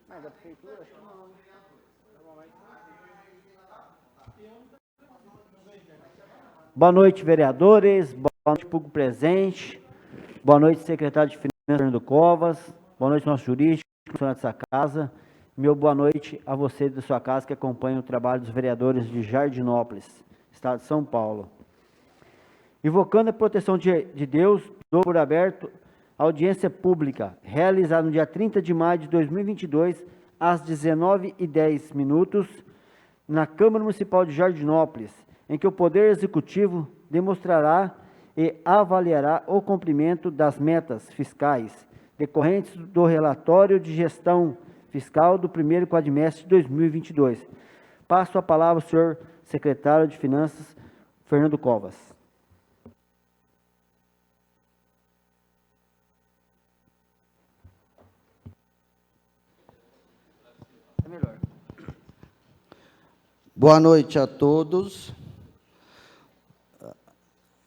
Mas da prefeitura, acho que não. Boa noite, vereadores. Boa noite, público presente. Boa noite, secretário de Finanças, Fernando Covas. Boa noite, nosso jurídico, funcionário dessa casa. Meu boa noite a você da sua casa que acompanha o trabalho dos vereadores de Jardinópolis, estado de São Paulo. Invocando a proteção de Deus, dou por aberto a audiência pública, realizada no dia 30 de maio de 2022, às 19h10, na Câmara Municipal de Jardinópolis, em que o Poder Executivo demonstrará e avaliará o cumprimento das metas fiscais decorrentes do relatório de gestão fiscal do primeiro quadrimestre de 2022. Passo a palavra ao senhor secretário de Finanças, Fernando Covas. Boa noite a todos.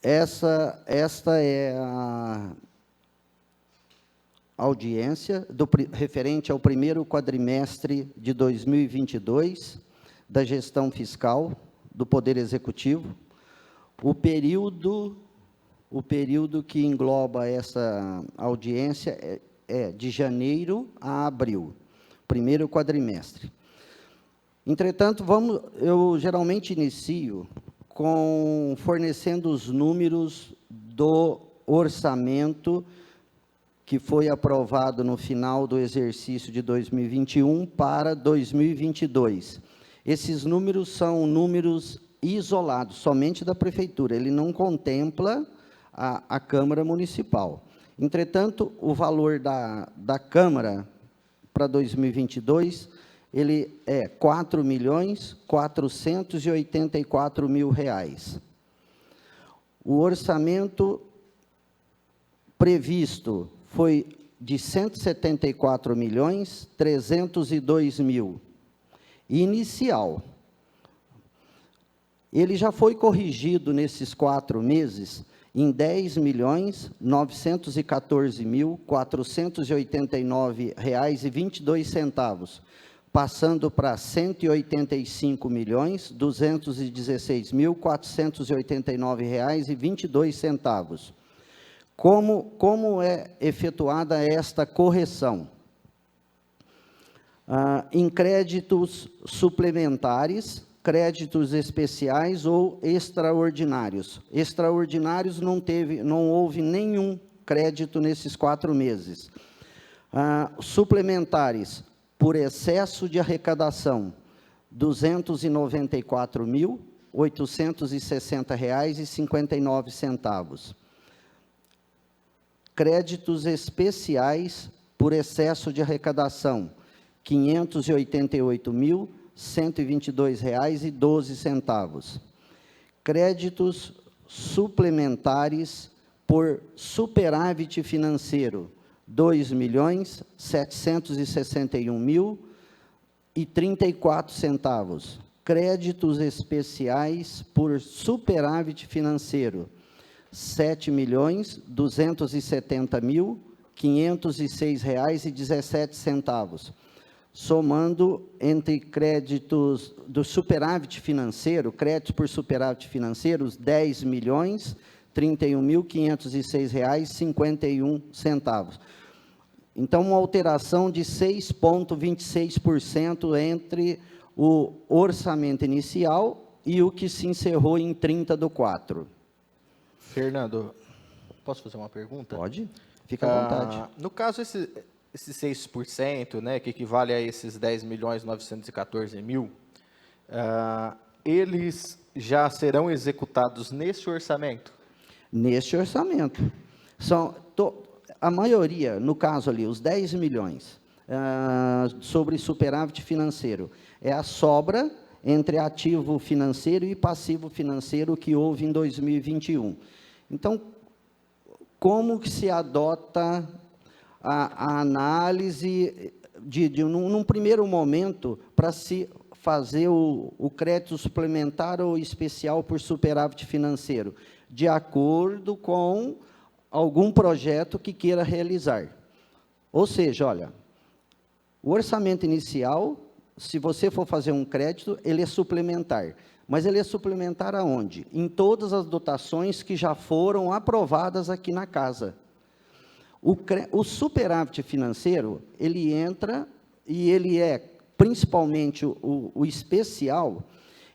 Esta é a audiência referente ao primeiro quadrimestre de 2022 da gestão fiscal do Poder Executivo. O período que engloba essa audiência é de janeiro a abril, primeiro quadrimestre. Entretanto, eu geralmente inicio fornecendo os números do orçamento que foi aprovado no final do exercício de 2021 para 2022. Esses números são números isolados, somente da Prefeitura, ele não contempla a Câmara Municipal. Entretanto, o valor da Câmara para 2022, ele é R$ 4.484.000. O orçamento previsto foi de R$ 174.302.000. Inicial. Ele já foi corrigido nesses 4 meses em R$ 10.914.489,22, passando para R$ 185.216.489,22. Como é efetuada esta correção? Em créditos suplementares, créditos especiais ou extraordinários. Extraordinários não houve nenhum crédito nesses 4 meses. Suplementares, por excesso de arrecadação, R$ 294.860,59. Créditos especiais, por excesso de arrecadação, R$ 588.122,12. Créditos suplementares por superávit financeiro, R$ 2.761.034. Créditos especiais por superávit financeiro, R$ 7.270.506,17. Somando entre créditos do superávit financeiro, créditos por superávit financeiro, os R$ 10.031.506,51. Então, uma alteração de 6,26% entre o orçamento inicial e o que se encerrou em 30/4. Fernando, posso fazer uma pergunta? Pode, fica à vontade. No caso, esses 6%, né, que equivale a esses 10.914.000, eles já serão executados nesse orçamento? Neste orçamento. A maioria, no caso ali, os 10 milhões sobre superávit financeiro, é a sobra entre ativo financeiro e passivo financeiro que houve em 2021. Então, como que se adota a análise num primeiro momento, para se fazer o crédito suplementar ou especial por superávit financeiro? De acordo com algum projeto que queira realizar. Ou seja, olha, O orçamento inicial, se você for fazer um crédito, ele é suplementar. Mas ele é suplementar aonde? Em todas as dotações que já foram aprovadas aqui na casa. O superávit financeiro, ele entra e ele é, principalmente o especial,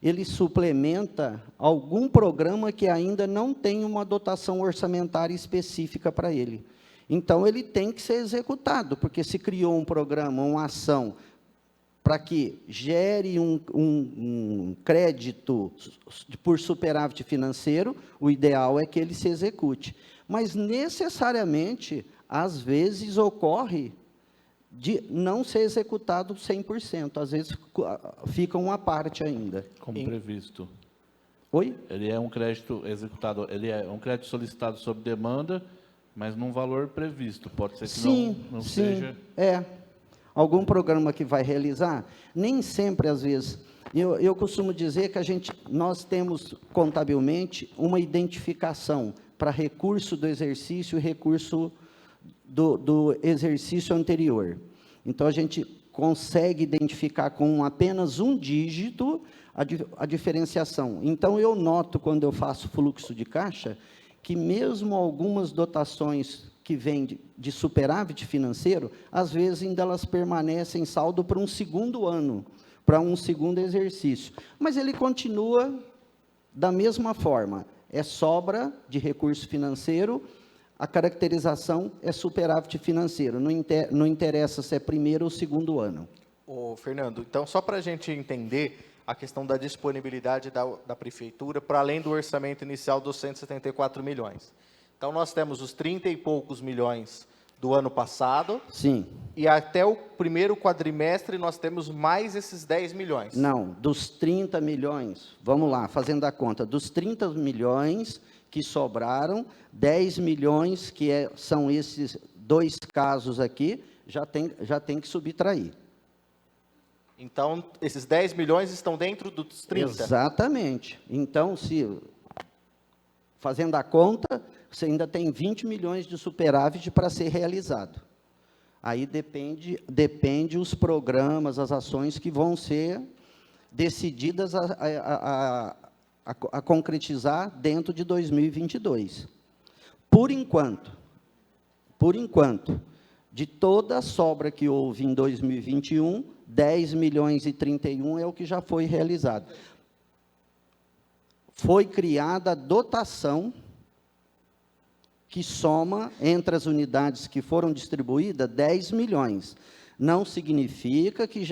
ele suplementa algum programa que ainda não tem uma dotação orçamentária específica para ele. Então, ele tem que ser executado, porque se criou um programa, uma ação, para que gere um crédito por superávit financeiro, o ideal é que ele se execute. Mas, necessariamente, às vezes, ocorre de não ser executado 100%, às vezes fica uma parte ainda. Como previsto. Oi? Ele é um crédito executado, ele é um crédito solicitado sob demanda, mas num valor previsto. Pode ser que não seja... Algum programa que vai realizar, nem sempre, às vezes, eu costumo dizer que nós temos, contabilmente, uma identificação para recurso do exercício e recurso do exercício anterior. Então, a gente consegue identificar com apenas um dígito a diferenciação. Então, eu noto, quando eu faço fluxo de caixa, que mesmo algumas dotações que vêm de superávit financeiro, às vezes ainda elas permanecem em saldo para um segundo ano, para um segundo exercício. Mas ele continua da mesma forma, é sobra de recurso financeiro, a caracterização é superávit financeiro, não interessa se é primeiro ou segundo ano. Ô, Fernando, então, só para a gente entender a questão da disponibilidade da Prefeitura, para além do orçamento inicial dos 174 milhões. Então, nós temos os 30 e poucos milhões do ano passado. Sim. E até o primeiro quadrimestre, nós temos mais esses 10 milhões. Não, dos 30 milhões, vamos lá, fazendo a conta, dos 30 milhões que sobraram, 10 milhões, são esses dois casos aqui, já tem que subtrair. Então, esses 10 milhões estão dentro dos 30? Exatamente. Então, fazendo a conta, você ainda tem 20 milhões de superávit para ser realizado. Aí depende os programas, as ações que vão ser decididas a concretizar dentro de 2022. Por enquanto, de toda a sobra que houve em 2021, 10 milhões e 31 é o que já foi realizado. Foi criada a dotação que soma entre as unidades que foram distribuídas 10 milhões. Não significa que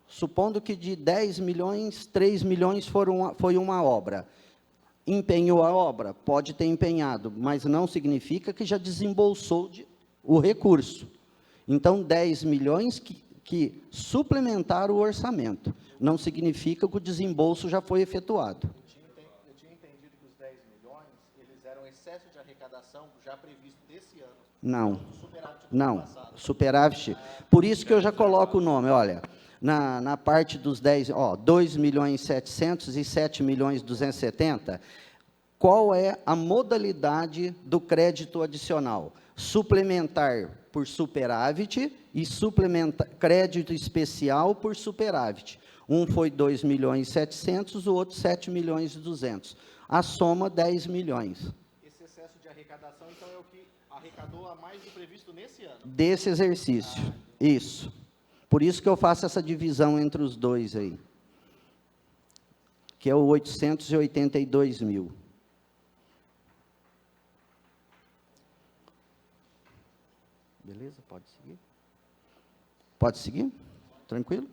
supondo que de 10 milhões, 3 milhões foi uma obra. Empenhou a obra? Pode ter empenhado, mas não significa que já desembolsou o recurso. Então, 10 milhões que suplementaram o orçamento. Não significa que o desembolso já foi efetuado. Eu tinha entendido que os 10 milhões, eles eram excesso de arrecadação já previsto desse ano. Não, superávit. Por isso que eu já coloco o nome, olha, na parte dos 10, 2 milhões 700 e 7 milhões 270, qual é a modalidade do crédito adicional? Suplementar por superávit e crédito especial por superávit. Um foi 2 milhões 700, o outro 7 milhões e 200. A soma, 10 milhões. Esse excesso de arrecadação, então, é o que arrecadou a mais do previsto nesse ano? Desse exercício, isso. Por isso que eu faço essa divisão entre os dois aí, que é o 882 mil. Beleza? Pode seguir? Pode seguir? Tranquilo?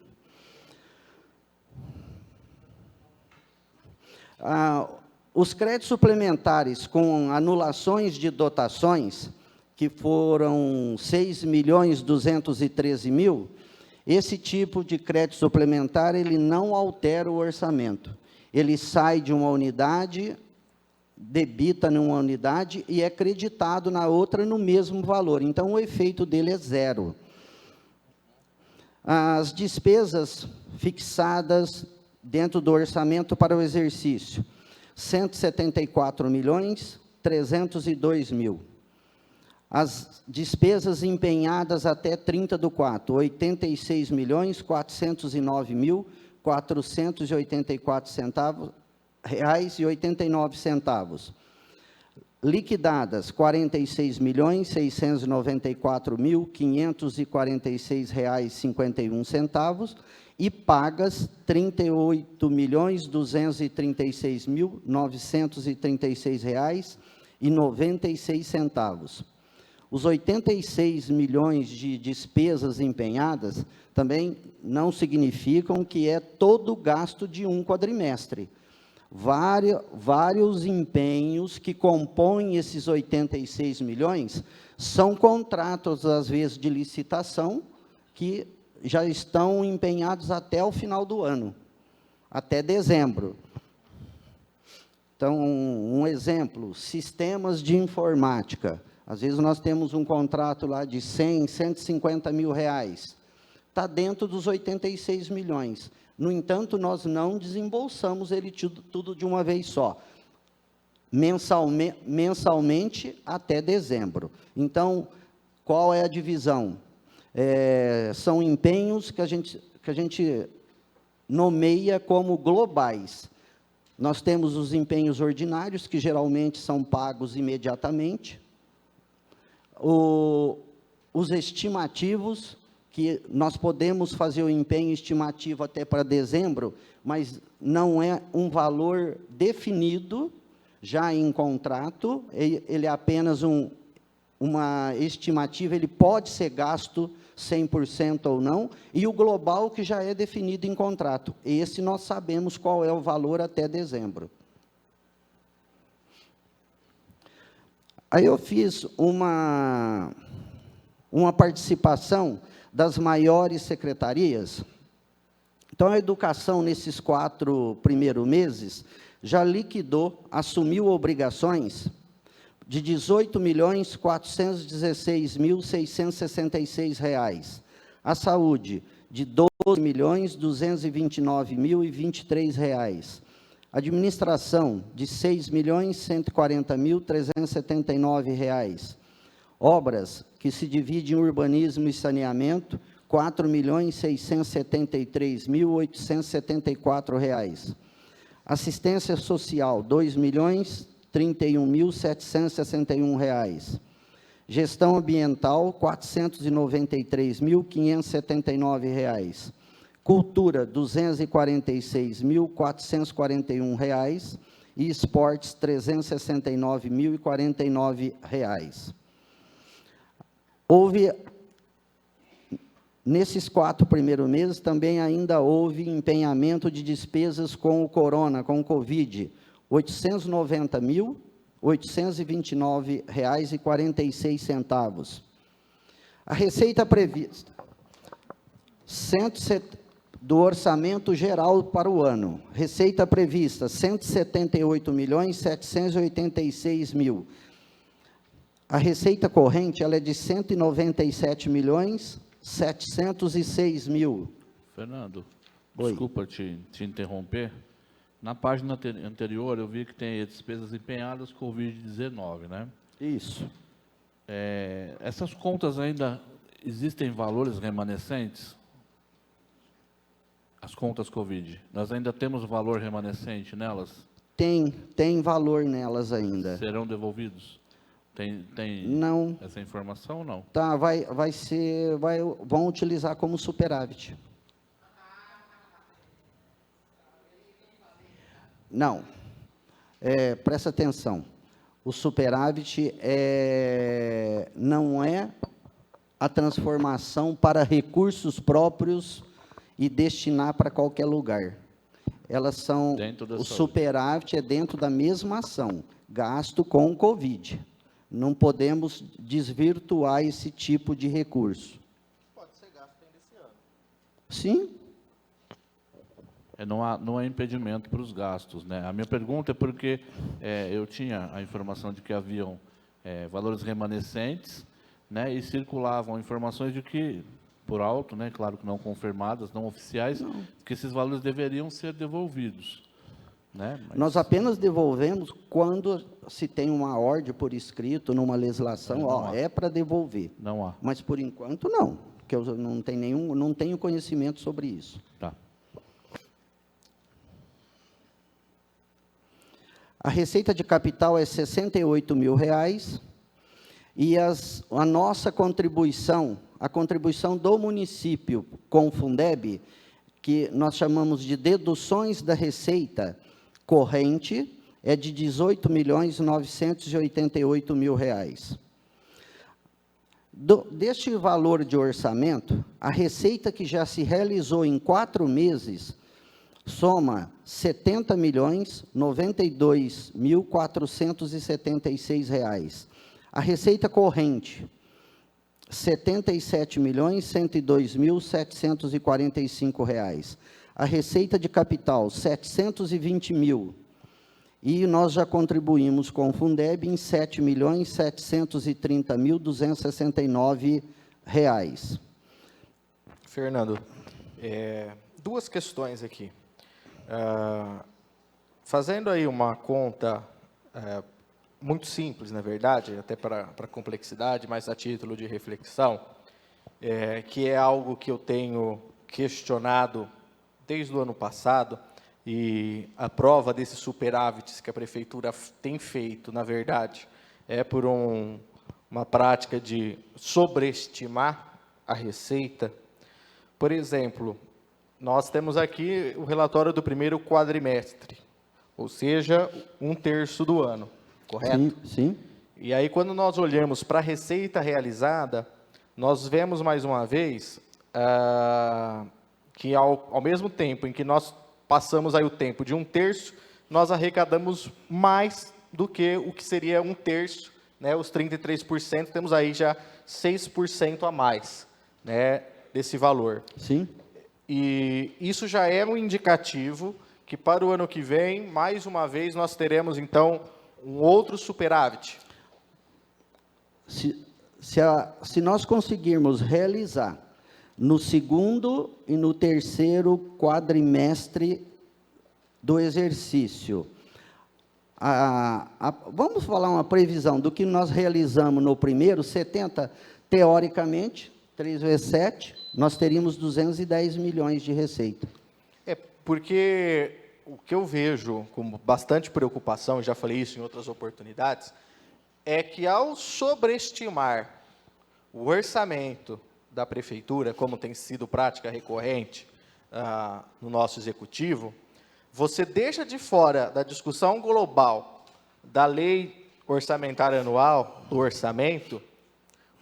Os créditos suplementares com anulações de dotações, que foram 6 milhões 213 mil, esse tipo de crédito suplementar, ele não altera o orçamento. Ele sai de uma unidade, debita numa unidade e é creditado na outra no mesmo valor. Então, o efeito dele é zero. As despesas fixadas dentro do orçamento para o exercício, 174 milhões 302 mil. As despesas empenhadas até 30/4, R$ 86.409.484,89. Liquidadas, R$ 46.694.546,51. E pagas, R$ 38.236.936,96. Os 86 milhões de despesas empenhadas também não significam que é todo o gasto de um quadrimestre. Vários empenhos que compõem esses 86 milhões são contratos, às vezes, de licitação, que já estão empenhados até o final do ano, até dezembro. Então, um exemplo, sistemas de informática. Às vezes nós temos um contrato lá de 100, 150 mil reais. Está dentro dos 86 milhões. No entanto, nós não desembolsamos ele tudo de uma vez só. Mensalmente até dezembro. Então, qual é a divisão? São empenhos que a gente nomeia como globais. Nós temos os empenhos ordinários, que geralmente são pagos imediatamente. Os estimativos, que nós podemos fazer o empenho estimativo até para dezembro, mas não é um valor definido já em contrato, ele é apenas uma estimativa, ele pode ser gasto 100% ou não, e o global que já é definido em contrato. Esse nós sabemos qual é o valor até dezembro. Aí eu fiz uma participação das maiores secretarias. Então, a educação, nesses 4 primeiros meses, já liquidou, assumiu obrigações de R$ 18.416.666. A saúde, de R$ 12.229.023. Administração, de R$ 6.140.379. Obras, que se divide em urbanismo e saneamento, R$ 4.673.874. Assistência social, R$ 2.031.761. Gestão ambiental, R$ 493.579. Cultura, R$ 246.441. E esportes, R$ 369.049. Houve, nesses 4 primeiros meses, também ainda houve empenhamento de despesas com o corona, com o Covid, R$ 890.829,46. A receita prevista do orçamento geral para o ano, receita prevista, R$ 178.786.000. A receita corrente, ela é de R$ 197.706.000. Fernando, Oi. desculpa te interromper. Na página anterior, eu vi que tem despesas empenhadas com Covid-19, né? Isso. Essas contas ainda existem valores remanescentes? As contas Covid, nós ainda temos valor remanescente nelas? Tem valor nelas ainda. Serão devolvidos? Tem Não. essa informação ou não? Tá, vão utilizar como superávit. Não. Presta atenção. O superávit não é a transformação para recursos próprios e destinar para qualquer lugar. Elas são, o superávit é dentro da mesma ação, gasto com o Covid. Não podemos desvirtuar esse tipo de recurso. Pode ser gasto ainda esse ano. Sim. Não há impedimento para os gastos, né? A minha pergunta é porque eu tinha a informação de que haviam valores remanescentes, né, e circulavam informações de que, por alto, né, claro que não confirmadas, não oficiais, que esses valores deveriam ser devolvidos. né? Mas Nós apenas devolvemos quando se tem uma ordem por escrito, numa legislação, Não há. é para devolver. não há. Mas, por enquanto, não, porque eu não tenho conhecimento sobre isso. Tá. A receita de capital é R$ 68 mil, e a nossa contribuição, a contribuição do município com o Fundeb, que nós chamamos de deduções da receita corrente, é de R$ 18.988.000. Deste valor de orçamento, a receita que já se realizou em 4 meses soma R$ 70.092.476. A receita corrente, R$ 77.102.745. A receita de capital, R$ 720 mil. E nós já contribuímos com o Fundeb em R$ 7.730.269. Fernando, duas questões aqui. Fazendo aí uma conta muito simples, na verdade, até para a complexidade, mas a título de reflexão, que é algo que eu tenho questionado desde o ano passado, e a prova desses superávites que a Prefeitura tem feito, na verdade, é por uma prática de sobreestimar a receita. Por exemplo, nós temos aqui o relatório do primeiro quadrimestre, ou seja, 1/3 do ano, correto? Sim, sim. E aí, quando nós olhamos para a receita realizada, nós vemos mais uma vez que ao mesmo tempo em que nós passamos aí o tempo de 1/3, nós arrecadamos mais do que o que seria 1/3, né, os 33%, temos aí já 6% a mais, né, desse valor. Sim. E isso já é um indicativo que para o ano que vem, mais uma vez, nós teremos, então, um outro superávit. Se nós conseguirmos realizar no segundo e no terceiro quadrimestre do exercício, vamos falar uma previsão do que nós realizamos no primeiro, 70, teoricamente, 3 vezes 7, nós teríamos 210 milhões de receita. Porque o que eu vejo com bastante preocupação, já falei isso em outras oportunidades, é que ao sobreestimar o orçamento da Prefeitura, como tem sido prática recorrente no nosso Executivo, você deixa de fora da discussão global da lei orçamentária anual, do orçamento,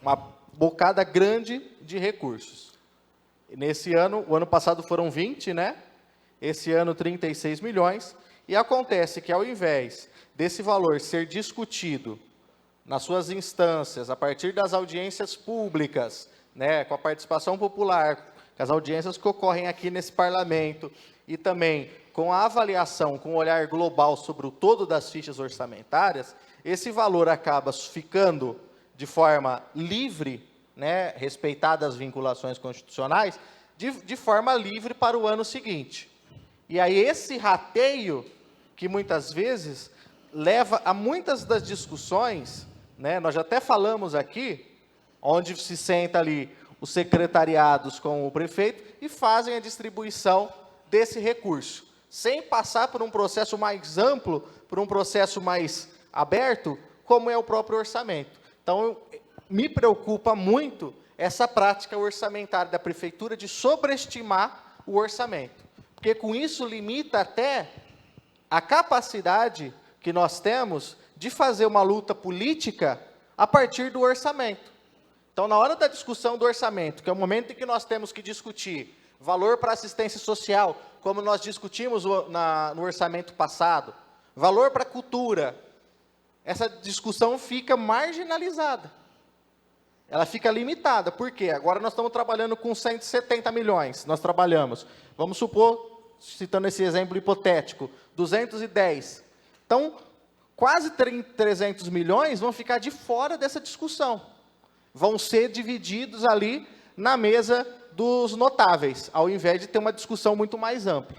uma bocada grande de recursos. Nesse ano, o ano passado foram 20, né? Esse ano 36 milhões, e acontece que ao invés desse valor ser discutido nas suas instâncias, a partir das audiências públicas, né, com a participação popular, com as audiências que ocorrem aqui nesse parlamento, e também com a avaliação, com o olhar global sobre o todo das fichas orçamentárias, esse valor acaba ficando de forma livre, né, respeitadas as vinculações constitucionais, de forma livre para o ano seguinte. E aí esse rateio, que muitas vezes leva a muitas das discussões, né, nós já até falamos aqui, onde se senta ali os secretariados com o prefeito e fazem a distribuição desse recurso, sem passar por um processo mais amplo, por um processo mais aberto, como é o próprio orçamento. Então, me preocupa muito essa prática orçamentária da Prefeitura de sobreestimar o orçamento, porque com isso limita até a capacidade que nós temos de fazer uma luta política a partir do orçamento. Então, na hora da discussão do orçamento, que é o momento em que nós temos que discutir valor para assistência social, como nós discutimos no orçamento passado, valor para a cultura, essa discussão fica marginalizada. Ela fica limitada. Por quê? Agora nós estamos trabalhando com 170 milhões. Nós trabalhamos, vamos supor, citando esse exemplo hipotético, 210. Então, quase 300 milhões vão ficar de fora dessa discussão. Vão ser divididos ali na mesa dos notáveis, ao invés de ter uma discussão muito mais ampla.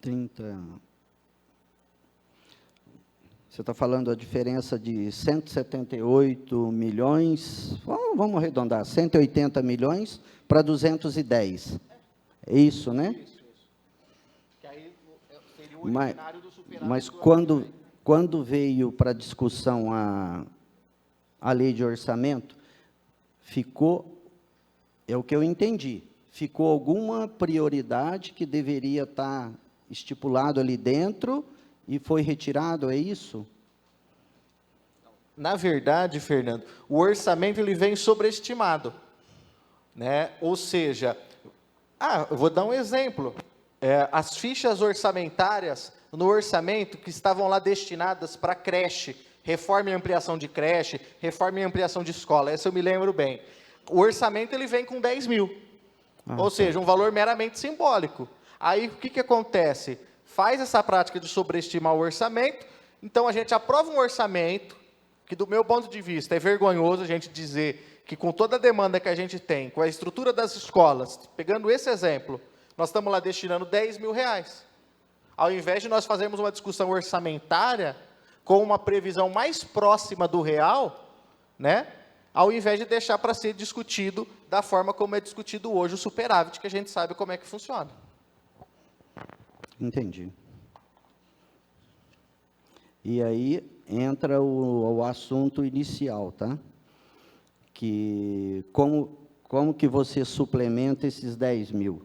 30. Você está falando a diferença de 178 milhões, vamos arredondar, 180 milhões para 210. É isso, né? Isso. Que aí seria o ordinário do superávit. Mas do ano que vem. quando veio para discussão a lei de orçamento, ficou, é o que eu entendi, ficou alguma prioridade que deveria estar estipulado ali dentro e foi retirado, é isso? Na verdade, Fernando, o orçamento ele vem sobreestimado, né? Ou seja, eu vou dar um exemplo. As fichas orçamentárias no orçamento que estavam lá destinadas para creche, reforma e ampliação de creche, reforma e ampliação de escola, essa eu me lembro bem. O orçamento ele vem com 10 mil, ou seja, um valor meramente simbólico. Aí, o que acontece? Faz essa prática de sobreestimar o orçamento, então a gente aprova um orçamento, que do meu ponto de vista é vergonhoso a gente dizer que com toda a demanda que a gente tem, com a estrutura das escolas, pegando esse exemplo, nós estamos lá destinando 10 mil reais. Ao invés de nós fazermos uma discussão orçamentária com uma previsão mais próxima do real, né? Ao invés de deixar para ser discutido da forma como é discutido hoje o superávit, que a gente sabe como é que funciona. Entendi. E aí entra o assunto inicial, tá? Que como que você suplementa esses 10 mil?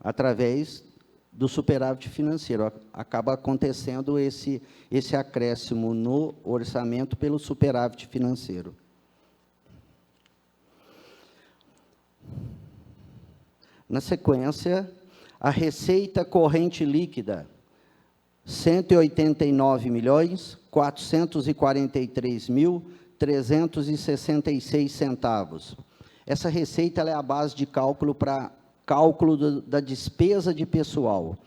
Através do superávit financeiro. Acaba acontecendo esse acréscimo no orçamento pelo superávit financeiro. Na sequência, a receita corrente líquida, 189.443.366 centavos. Essa receita ela é a base de cálculo para cálculo da despesa de pessoal.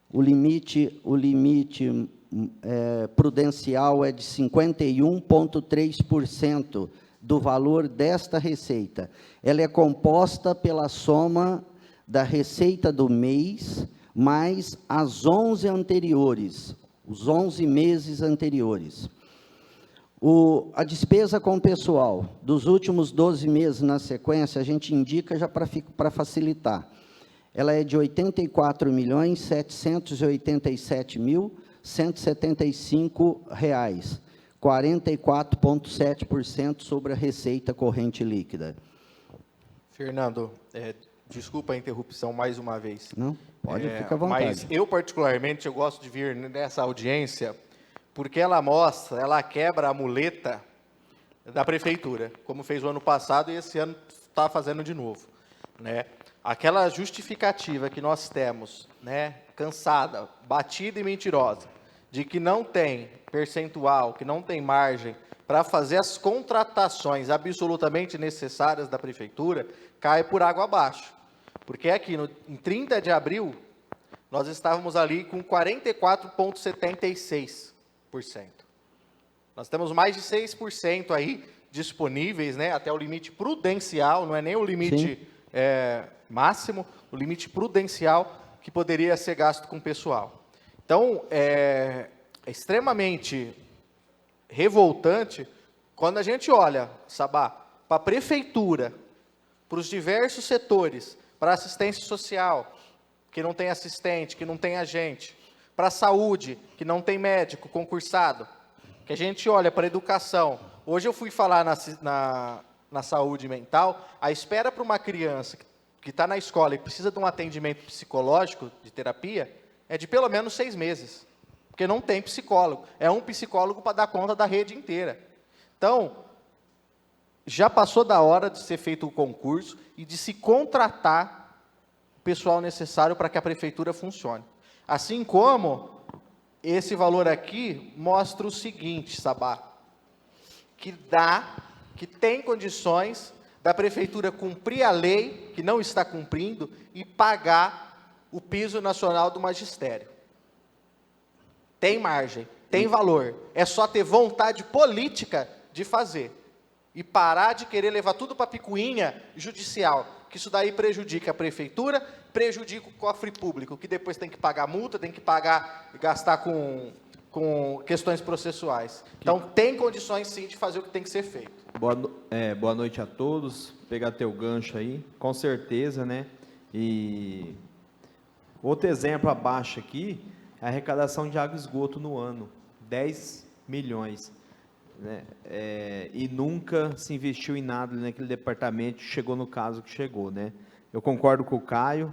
O limite prudencial é de 51,3% do valor desta receita. Ela é composta pela soma da receita do mês mais as 11 anteriores, os 11 meses anteriores. A despesa com o pessoal, dos últimos 12 meses na sequência, a gente indica já para facilitar. Ela é de R$ 84.787.175, 44,7% sobre a receita corrente líquida. Fernando, desculpa a interrupção mais uma vez. Não, pode, fica à vontade. Mas eu, particularmente, eu gosto de vir nessa audiência porque ela mostra, ela quebra a muleta da prefeitura, como fez o ano passado e esse ano está fazendo de novo, né? Aquela justificativa que nós temos, né, cansada, batida e mentirosa, de que não tem percentual, que não tem margem para fazer as contratações absolutamente necessárias da prefeitura, cai por água abaixo. Porque aqui, em 30 de abril, nós estávamos ali com 44,76%. Nós temos mais de 6% aí disponíveis, né, até o limite prudencial, não é nem o limite máximo, o limite prudencial que poderia ser gasto com o pessoal. Então, é extremamente revoltante quando a gente olha, Sabá, para a prefeitura, para os diversos setores, para a assistência social, que não tem assistente, que não tem agente, para a saúde, que não tem médico concursado, que a gente olha para a educação. Hoje eu fui falar na saúde mental, a espera para uma criança que está na escola e precisa de um atendimento psicológico, de terapia, é de pelo menos 6 meses, porque não tem psicólogo. É um psicólogo para dar conta da rede inteira. Então, já passou da hora de ser feito o concurso e de se contratar o pessoal necessário para que a prefeitura funcione. Assim como esse valor aqui mostra o seguinte, Sabá, que tem condições da prefeitura cumprir a lei, que não está cumprindo, e pagar o piso nacional do magistério. Tem margem, tem valor, é só ter vontade política de fazer. E parar de querer levar tudo para a picuinha judicial, que isso daí prejudica a prefeitura, prejudica o cofre público, que depois tem que pagar multa, tem que pagar, gastar com questões processuais. Então, tem condições, sim, de fazer o que tem que ser feito. Boa noite a todos. Pegar teu gancho aí, com certeza, né? E outro exemplo abaixo aqui, é a arrecadação de água e esgoto no ano, 10 milhões. Né? E nunca se investiu em nada naquele departamento, chegou no caso que chegou, né? Eu concordo com o Caio,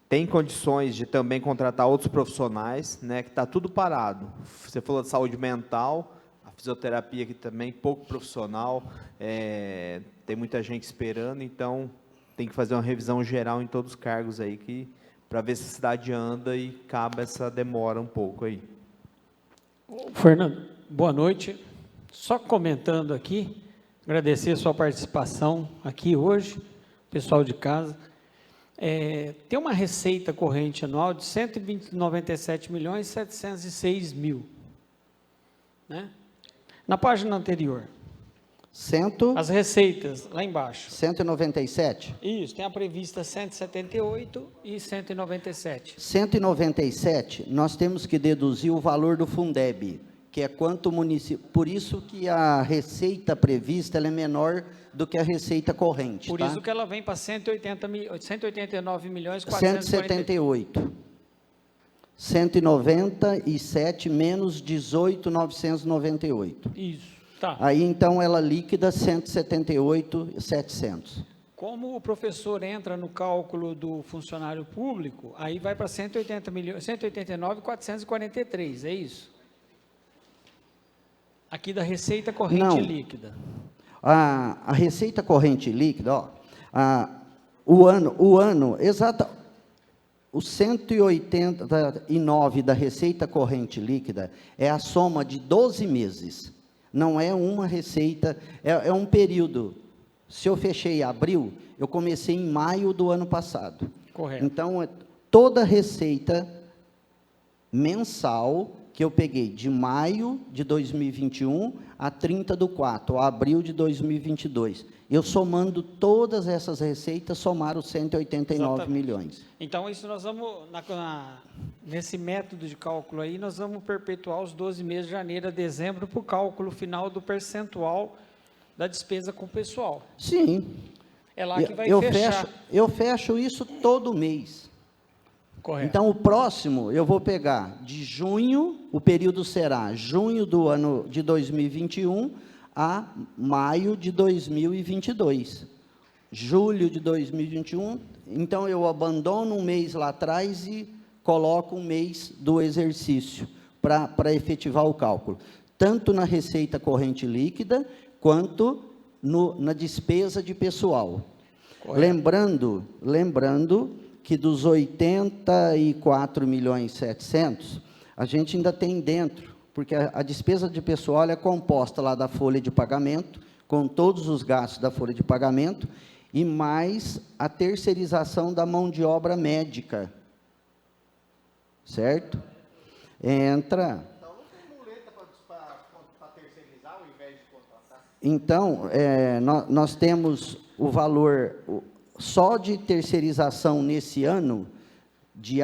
tem condições de também contratar outros profissionais, né? Que está tudo parado. Você falou de saúde mental, a fisioterapia aqui também, pouco profissional, tem muita gente esperando, então tem que fazer uma revisão geral em todos os cargos aí, para ver se a cidade anda e acaba essa demora um pouco aí. Fernando, boa noite. Só comentando aqui, agradecer a sua participação aqui hoje, pessoal de casa. Tem uma receita corrente anual de 197.706.000, né? Na página anterior, as receitas, lá embaixo. 197? Isso, tem a prevista 178 e 197. 197, nós temos que deduzir o valor do Fundeb, que é quanto o município... Por isso que a receita prevista ela é menor do que a receita corrente. Por tá? isso que ela vem para 189 milhões 178. 197 menos 18.998. Isso, tá. Aí, então, ela líquida 178.700. Como o professor entra no cálculo do funcionário público, aí vai para 189.443, é isso? Aqui da receita corrente Não. líquida. A receita corrente líquida, o ano, exato, o 189 da receita corrente líquida é a soma de 12 meses, não é uma receita, é um período. Se eu fechei em abril, eu comecei em maio do ano passado. Correto. Então, toda receita mensal que eu peguei de maio de 2021 a 30/4, a abril de 2022. Eu somando todas essas receitas, somaram 189 Exatamente. milhões. Então, isso nós vamos, nesse método de cálculo aí, nós vamos perpetuar os 12 meses de janeiro a dezembro para o cálculo final do percentual da despesa com o pessoal. Sim. É lá que vai eu fechar. Eu fecho isso todo mês. Correto. Então, o próximo, eu vou pegar de junho, o período será junho do ano de 2021 a maio de 2022. Julho de 2021, então eu abandono um mês lá atrás e coloco um mês do exercício para efetivar o cálculo. Tanto na receita corrente líquida, quanto na despesa de pessoal. Correto. Lembrando que dos 84.700.000, a gente ainda tem dentro, porque a despesa de pessoal é composta lá da folha de pagamento, com todos os gastos da folha de pagamento, e mais a terceirização da mão de obra médica, certo? Entra... Então, não tem muleta para terceirizar ao invés de contratar? Então, nós temos o valor... Só de terceirização nesse ano, de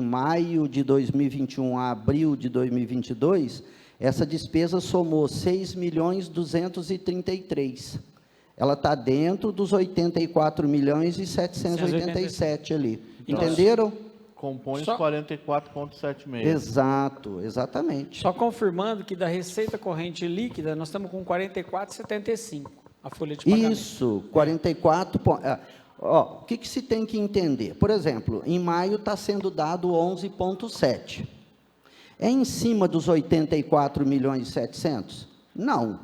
maio de 2021 a abril de 2022, essa despesa somou 6.233.000. Ela está dentro dos 84.787.000 ali. Então, entenderam? Compõe os Só- 44,76. Exato, exatamente. Só confirmando que da receita corrente líquida, nós estamos com 44,75, a folha de pagamento. Isso, 44... o que se tem que entender? Por exemplo, em maio está sendo dado 11,7. É em cima dos 84.700.000? Não.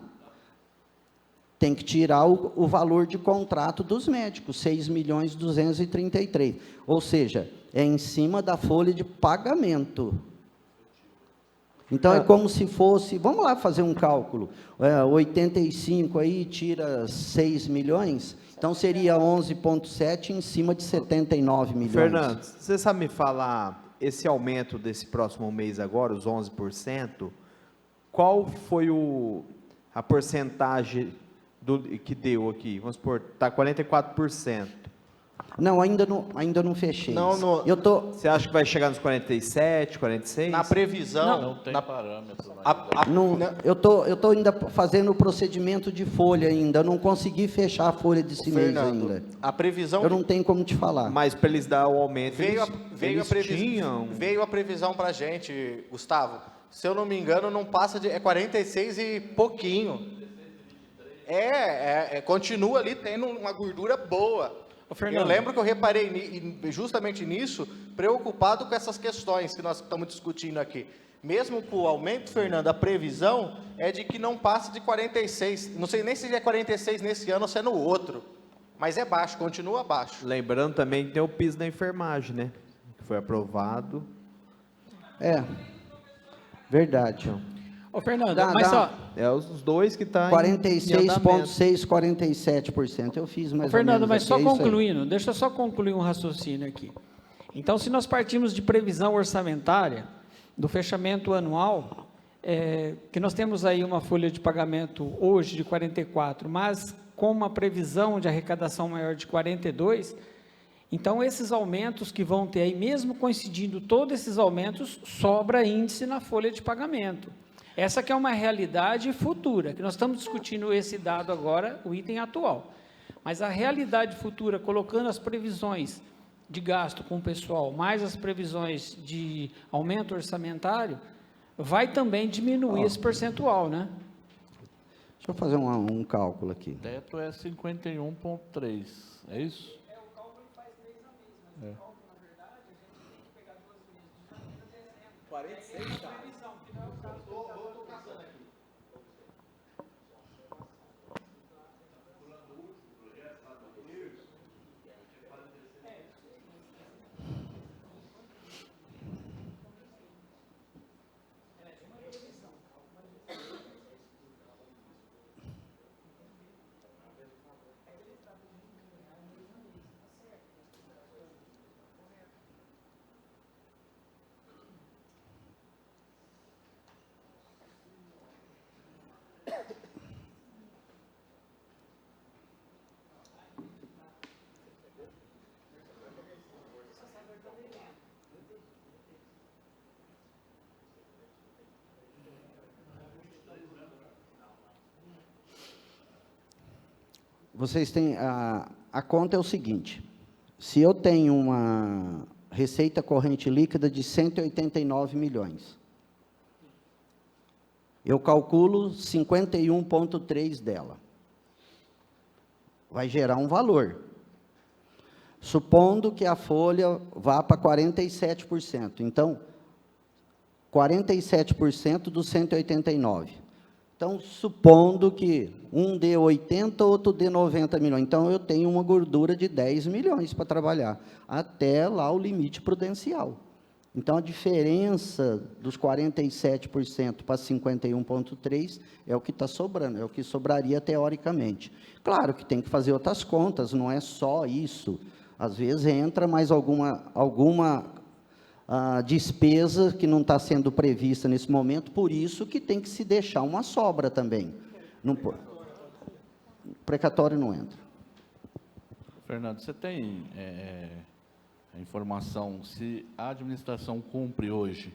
Tem que tirar o valor de contrato dos médicos, 6.233.000. Ou seja, é em cima da folha de pagamento. Então, é como se fosse, vamos lá fazer um cálculo, 85 aí tira 6 milhões, então seria 11,7 em cima de 79 milhões. Fernando, você sabe me falar, esse aumento desse próximo mês agora, os 11%, qual foi a porcentagem que deu aqui? Vamos supor, está 44%. Não, ainda não fechei. Não, Eu tô, Você acha que vai chegar nos 47, 46? na previsão... Não tem parâmetro. eu tô ainda fazendo o procedimento de folha ainda. Eu não consegui fechar a folha desse mês Fernando, ainda. a previsão... Eu não tenho como te falar. Mas para eles dar o aumento, Veio a previsão para a gente, Gustavo. Se eu não me engano, não passa de... É 46 e pouquinho. Continua ali tendo uma gordura boa. Ô, Fernando. Eu lembro que eu reparei justamente nisso, preocupado com essas questões que nós estamos discutindo aqui. Mesmo com o aumento, Fernando, a previsão é de que não passe de 46. Não sei nem se é 46 nesse ano ou se é no outro. Mas é baixo, continua baixo. Lembrando também que tem o piso da enfermagem, né? Que foi aprovado. Verdade. Ô, Fernando, Dá- mas dá- só... É os dois que tá 46,6, 47%. Eu fiz mais Ô, Fernando, ou menos mas aqui, só é isso aí. concluindo, deixa eu só concluir um raciocínio aqui. Então, se nós partimos de previsão orçamentária, do fechamento anual, que nós temos aí uma folha de pagamento hoje de 44, mas com uma previsão de arrecadação maior de 42, então esses aumentos que vão ter aí, mesmo coincidindo todos esses aumentos, sobra índice na folha de pagamento. Essa que é uma realidade futura, que nós estamos discutindo esse dado agora, o item atual. Mas a realidade futura, colocando as previsões de gasto com o pessoal, mais as previsões de aumento orçamentário, vai também diminuir esse percentual, né? Deixa eu fazer um cálculo aqui. O teto é 51,3, é isso? O cálculo faz mês a mês, mas o cálculo, na verdade, a gente tem que pegar 2 meses, de janeiro a dezembro. 46, tá? Previsão, que não é o caso. Estou passando aqui. Vocês têm, a conta é o seguinte, se eu tenho uma receita corrente líquida de 189 milhões, eu calculo 51,3 dela, vai gerar um valor, supondo que a folha vá para 47%, então, 47% dos 189. Então, supondo que um dê 80, outro dê 90 milhões. Então, eu tenho uma gordura de 10 milhões para trabalhar, até lá o limite prudencial. Então, a diferença dos 47% para 51,3% é o que está sobrando, é o que sobraria teoricamente. Claro que tem que fazer outras contas, não é só isso. Às vezes entra mais alguma despesa que não está sendo prevista nesse momento, por isso que tem que se deixar uma sobra também. Precatório não entra. Fernando, você tem a informação se a administração cumpre hoje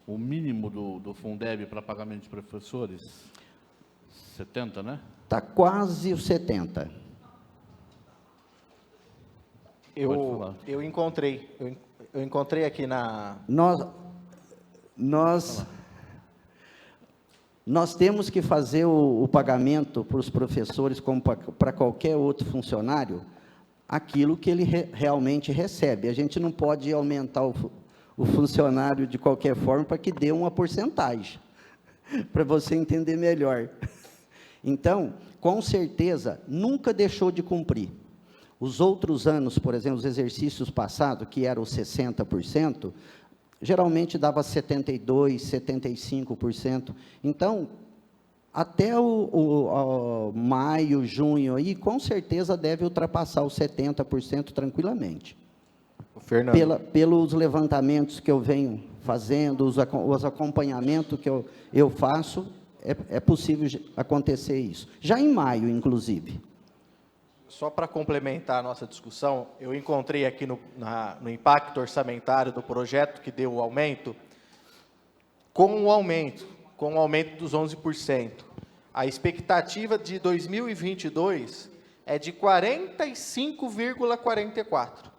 o mínimo do Fundeb para pagamento de professores? 70, né? Está quase os 70. Eu encontrei aqui na... Nós temos que fazer o pagamento para os professores, como para qualquer outro funcionário, aquilo que ele realmente recebe. A gente não pode aumentar o funcionário de qualquer forma para que dê uma porcentagem, para você entender melhor. Então, com certeza, nunca deixou de cumprir. Os outros anos, por exemplo, os exercícios passados, que eram 60%, geralmente dava 72%, 75%. Então, até o maio, junho, aí, com certeza deve ultrapassar os 70% tranquilamente. Fernando. Pelos levantamentos que eu venho fazendo, os acompanhamentos que eu faço, é possível acontecer isso. Já em maio, inclusive. Só para complementar a nossa discussão, eu encontrei aqui no impacto orçamentário do projeto que deu o aumento, com o aumento dos 11%. A expectativa de 2022 é de 45,44.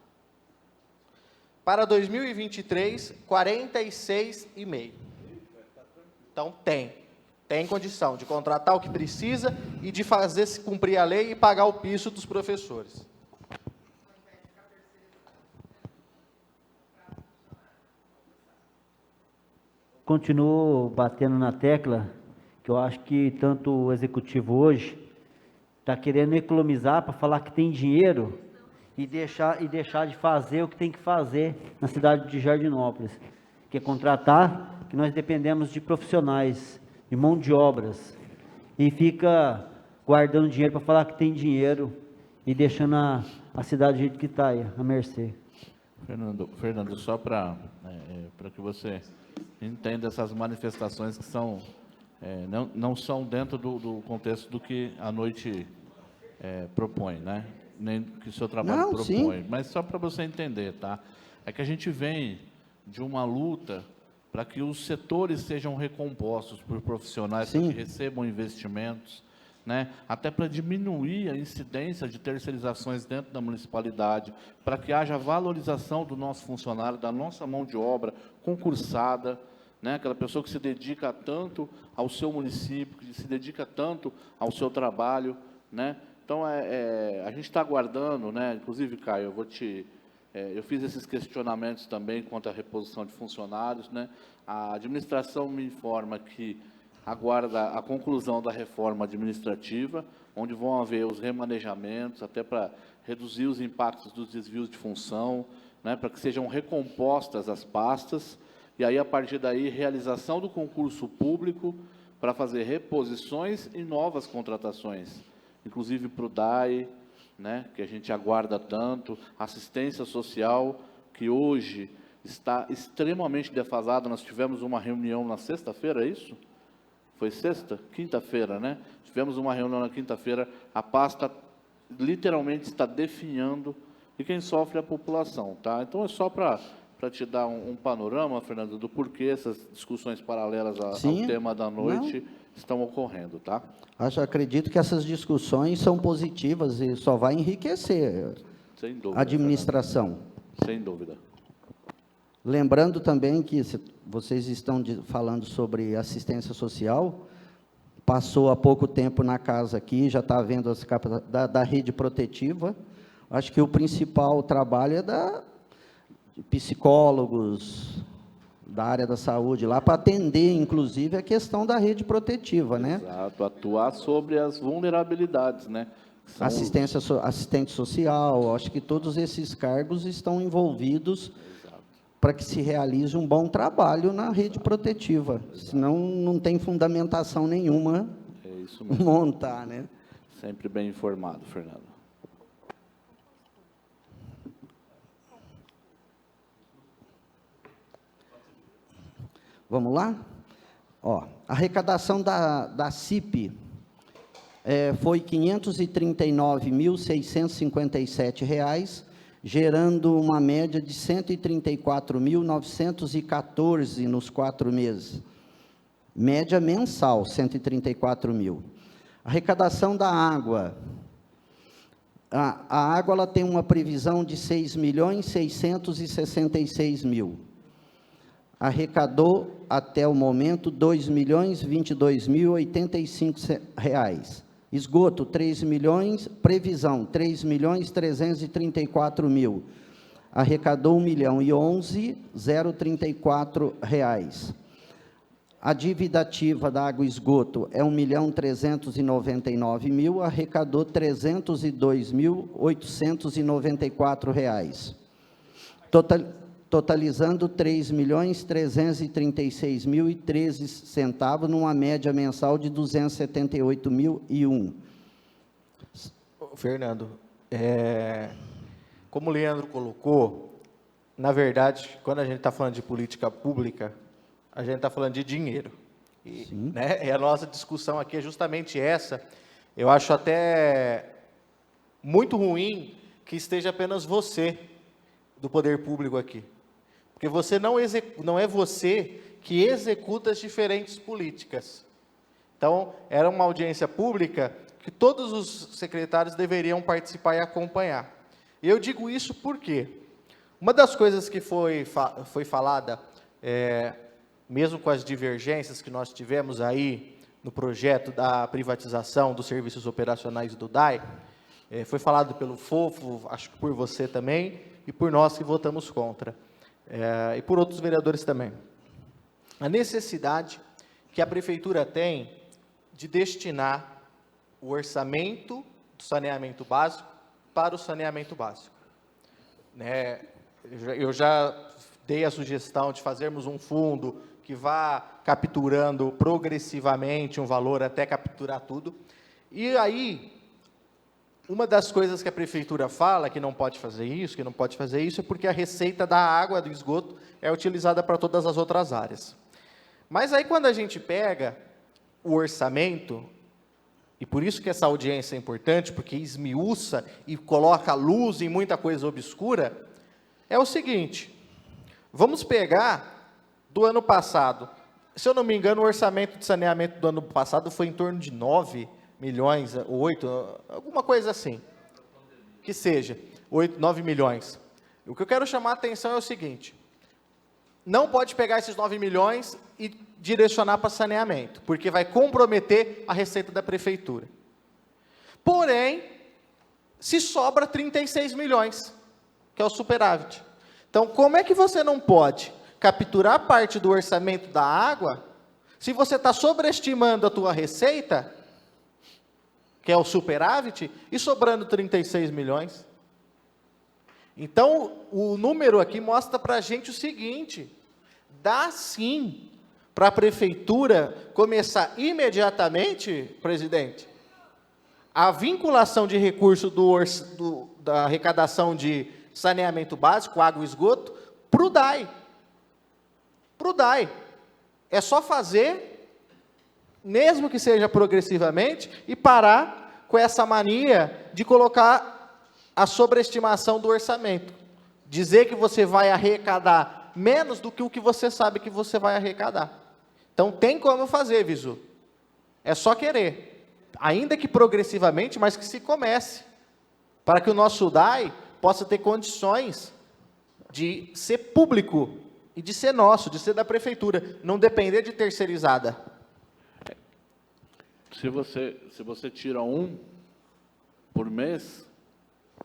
Para 2023, 46,5. Então, tem condição de contratar o que precisa e de fazer se cumprir a lei e pagar o piso dos professores. Continuo batendo na tecla que eu acho que tanto o executivo hoje está querendo economizar para falar que tem dinheiro e deixar de fazer o que tem que fazer na cidade de Jardinópolis, que é contratar, que nós dependemos de profissionais, de mão de obras, e fica guardando dinheiro para falar que tem dinheiro e deixando a cidade do jeito que está aí, a mercê. Fernando, só para que você entenda essas manifestações que são, não são dentro do contexto do que a noite propõe, né? Nem que o seu trabalho propõe, sim. Mas só para você entender, tá? É que a gente vem de uma luta para que os setores sejam recompostos por profissionais, para que recebam investimentos, né? Até para diminuir a incidência de terceirizações dentro da municipalidade, para que haja valorização do nosso funcionário, da nossa mão de obra concursada, né? Aquela pessoa que se dedica tanto ao seu município, que se dedica tanto ao seu trabalho, né? Então, a gente está aguardando, né? Inclusive, Caio, eu fiz esses questionamentos também quanto à reposição de funcionários, né? A administração me informa que aguarda a conclusão da reforma administrativa, onde vão haver os remanejamentos, até para reduzir os impactos dos desvios de função, né? Para que sejam recompostas as pastas, e aí, a partir daí, realização do concurso público para fazer reposições e novas contratações, inclusive para o DAE, né, que a gente aguarda tanto, assistência social, que hoje está extremamente defasada. Nós tivemos uma reunião na sexta-feira, é isso? Foi sexta? Quinta-feira, né? Tivemos uma reunião na quinta-feira, a pasta literalmente está definhando, e quem sofre é a população, tá? Então, é só para te dar um panorama, Fernando, do porquê essas discussões paralelas ao tema da noite estão ocorrendo, tá? Acredito que essas discussões são positivas e só vai enriquecer Sem dúvida, a administração. Fernando. Sem dúvida. Lembrando também que vocês estão falando sobre assistência social, passou há pouco tempo na casa aqui, já está havendo as capas da rede protetiva. Acho que o principal trabalho é de psicólogos, da área da saúde lá, para atender, inclusive, a questão da rede protetiva, né? Exato, atuar sobre as vulnerabilidades, né? Assistente social, acho que todos esses cargos estão envolvidos para que se realize um bom trabalho na rede protetiva, senão não tem fundamentação nenhuma montar, né? Sempre bem informado, Fernando. Vamos lá? Ó, a arrecadação da CIP foi R$ 539.657, gerando uma média de R$ 134.914 nos 4 meses. Média mensal, 134 mil. A arrecadação da água. A água ela tem uma previsão de R$ 6.666.000. Arrecadou, até o momento, R$ 2.022.085. Esgoto, 3 milhões, previsão, R$ 3.334.000. Arrecadou R$ 1.011.034. A dívida ativa da água e esgoto é R$ 1.399.000, arrecadou R$ 302.894. Totalizando R$ 3.336.013, numa média mensal de R$ 278.001. Fernando, como o Leandro colocou, na verdade, quando a gente está falando de política pública, a gente está falando de dinheiro. Né? E a nossa discussão aqui é justamente essa. Eu acho até muito ruim que esteja apenas você do poder público aqui. Porque você não é você que executa as diferentes políticas. Então, era uma audiência pública que todos os secretários deveriam participar e acompanhar. E eu digo isso porque uma das coisas que foi falada, mesmo com as divergências que nós tivemos aí no projeto da privatização dos serviços operacionais do DAI, foi falado pelo Fofo, acho que por você também, e por nós que votamos contra, e por outros vereadores também. A necessidade que a Prefeitura tem de destinar o orçamento do saneamento básico para o saneamento básico. Né? Eu já dei a sugestão de fazermos um fundo que vá capturando progressivamente um valor até capturar tudo. E aí, uma das coisas que a Prefeitura fala que não pode fazer isso, é porque a receita da água, do esgoto, é utilizada para todas as outras áreas. Mas aí, quando a gente pega o orçamento, e por isso que essa audiência é importante, porque esmiuça e coloca luz em muita coisa obscura, é o seguinte: vamos pegar do ano passado. Se eu não me engano, o orçamento de saneamento do ano passado foi em torno de 9 milhões, 8, alguma coisa assim. Que seja, 8, 9 milhões. O que eu quero chamar a atenção é o seguinte: não pode pegar esses 9 milhões e direcionar para saneamento, porque vai comprometer a receita da Prefeitura. Porém, se sobra 36 milhões, que é o superávit. Então, como é que você não pode capturar parte do orçamento da água, se você está sobreestimando a tua receita, que é o superávit, e sobrando 36 milhões? Então, o número aqui mostra para a gente o seguinte: dá sim para a Prefeitura começar imediatamente, presidente, a vinculação de recursos da arrecadação de saneamento básico, água e esgoto, para o DAI. Para o DAI. É só fazer, mesmo que seja progressivamente, e parar com essa mania de colocar a sobreestimação do orçamento. Dizer que você vai arrecadar menos do que o que você sabe que você vai arrecadar. Então, tem como fazer, Visu. É só querer. Ainda que progressivamente, mas que se comece. Para que o nosso DAI possa ter condições de ser público e de ser nosso, de ser da Prefeitura, não depender de terceirizada. Se você tira um por mês,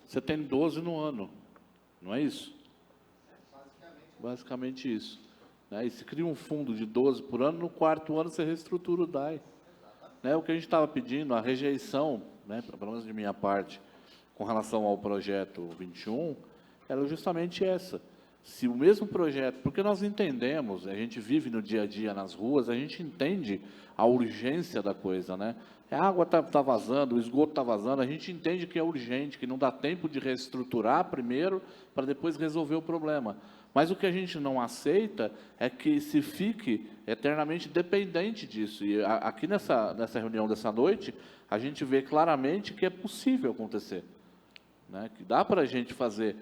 você tem 12 no ano, não é isso? Basicamente isso. Né? E se cria um fundo de 12 por ano, no quarto ano você reestrutura o DAI. Né? O que a gente estava pedindo, a rejeição, né, pelo menos de minha parte, com relação ao projeto 21, era justamente essa. Se o mesmo projeto, porque nós entendemos, a gente vive no dia a dia nas ruas, a gente entende a urgência da coisa, né? A água está vazando, o esgoto está vazando, a gente entende que é urgente, que não dá tempo de reestruturar primeiro, para depois resolver o problema. Mas o que a gente não aceita é que se fique eternamente dependente disso. E aqui nessa reunião dessa noite, a gente vê claramente que é possível acontecer. Né, que dá para a gente fazer,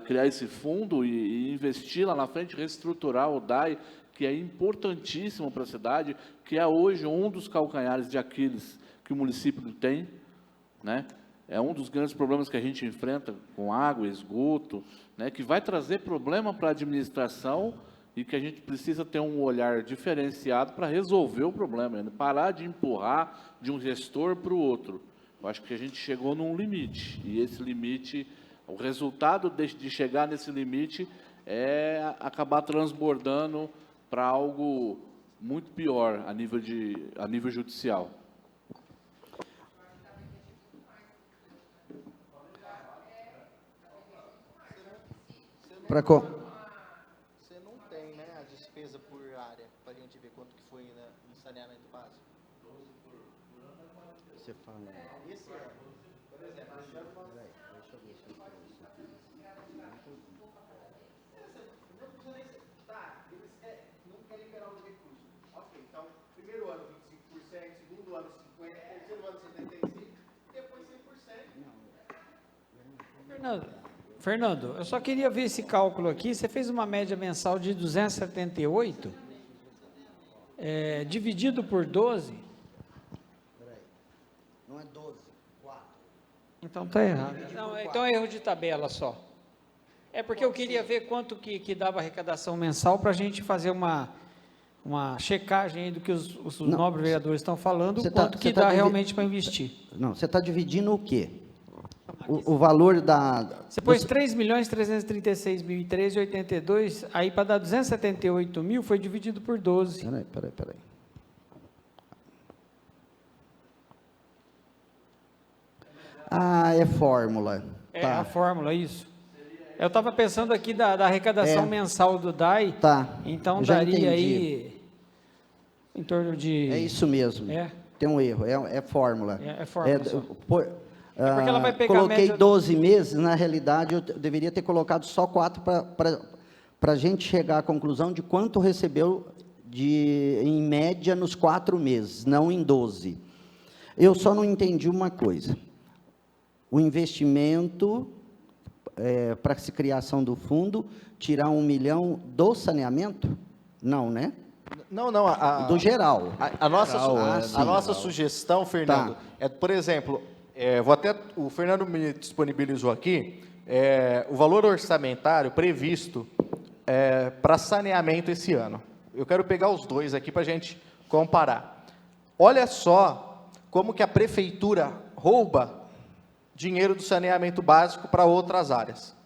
criar esse fundo e investir lá na frente, reestruturar o DAI, que é importantíssimo para a cidade, que é hoje um dos calcanhares de Aquiles que o município tem, né? É um dos grandes problemas que a gente enfrenta com água e esgoto, né, que vai trazer problema para a administração e que a gente precisa ter um olhar diferenciado para resolver o problema, né? Parar de empurrar de um gestor para o outro. Eu acho que a gente chegou num limite, e esse limite, o resultado de chegar nesse limite é acabar transbordando para algo muito pior a nível judicial. Você não tem, né, a despesa por área, para a gente ver quanto que foi no saneamento básico? Você fala. Esse ano, por exemplo, esse ano nós... Deixa eu ver se eu tenho isso aqui. Não precisa nem ser... Tá, eles não querem liberar os recursos. Ok, então, primeiro ano 25%, segundo ano 50%, terceiro ano 75%, depois 100%. Fernando, eu só queria ver esse cálculo aqui. Você fez uma média mensal de 278, dividido por 12. Não é 12, 4. Então está errado. Não, então é erro de tabela só. É porque eu queria ver quanto que dava a arrecadação mensal para a gente fazer uma checagem aí do que os nobres vereadores estão falando, quanto que dá realmente para investir. Não, você está dividindo o quê? O valor da... Você pôs 3.336.013,82, aí para dar 278 mil foi dividido por 12. Peraí. Ah, é fórmula. É Tá. a fórmula, isso. Eu estava pensando aqui da arrecadação mensal do DAI, Tá. então Já daria entendi. aí em torno de... É isso mesmo. É. Tem um erro, é fórmula. É fórmula só. Por- porque ela vai pegar a coloquei média- 12 meses, na realidade eu deveria ter colocado só 4 para a gente chegar à conclusão de quanto recebeu em média nos 4 meses, não em 12. Eu só não entendi uma coisa. O investimento para a criação do fundo, tirar 1 milhão do saneamento? Não, né? Não, Do geral. A nossa, sim. a nossa sugestão, Fernando, é, por exemplo, o Fernando me disponibilizou aqui, o valor orçamentário previsto para saneamento esse ano. Eu quero pegar os dois aqui para a gente comparar. Olha só como que a prefeitura rouba dinheiro do saneamento básico para outras áreas.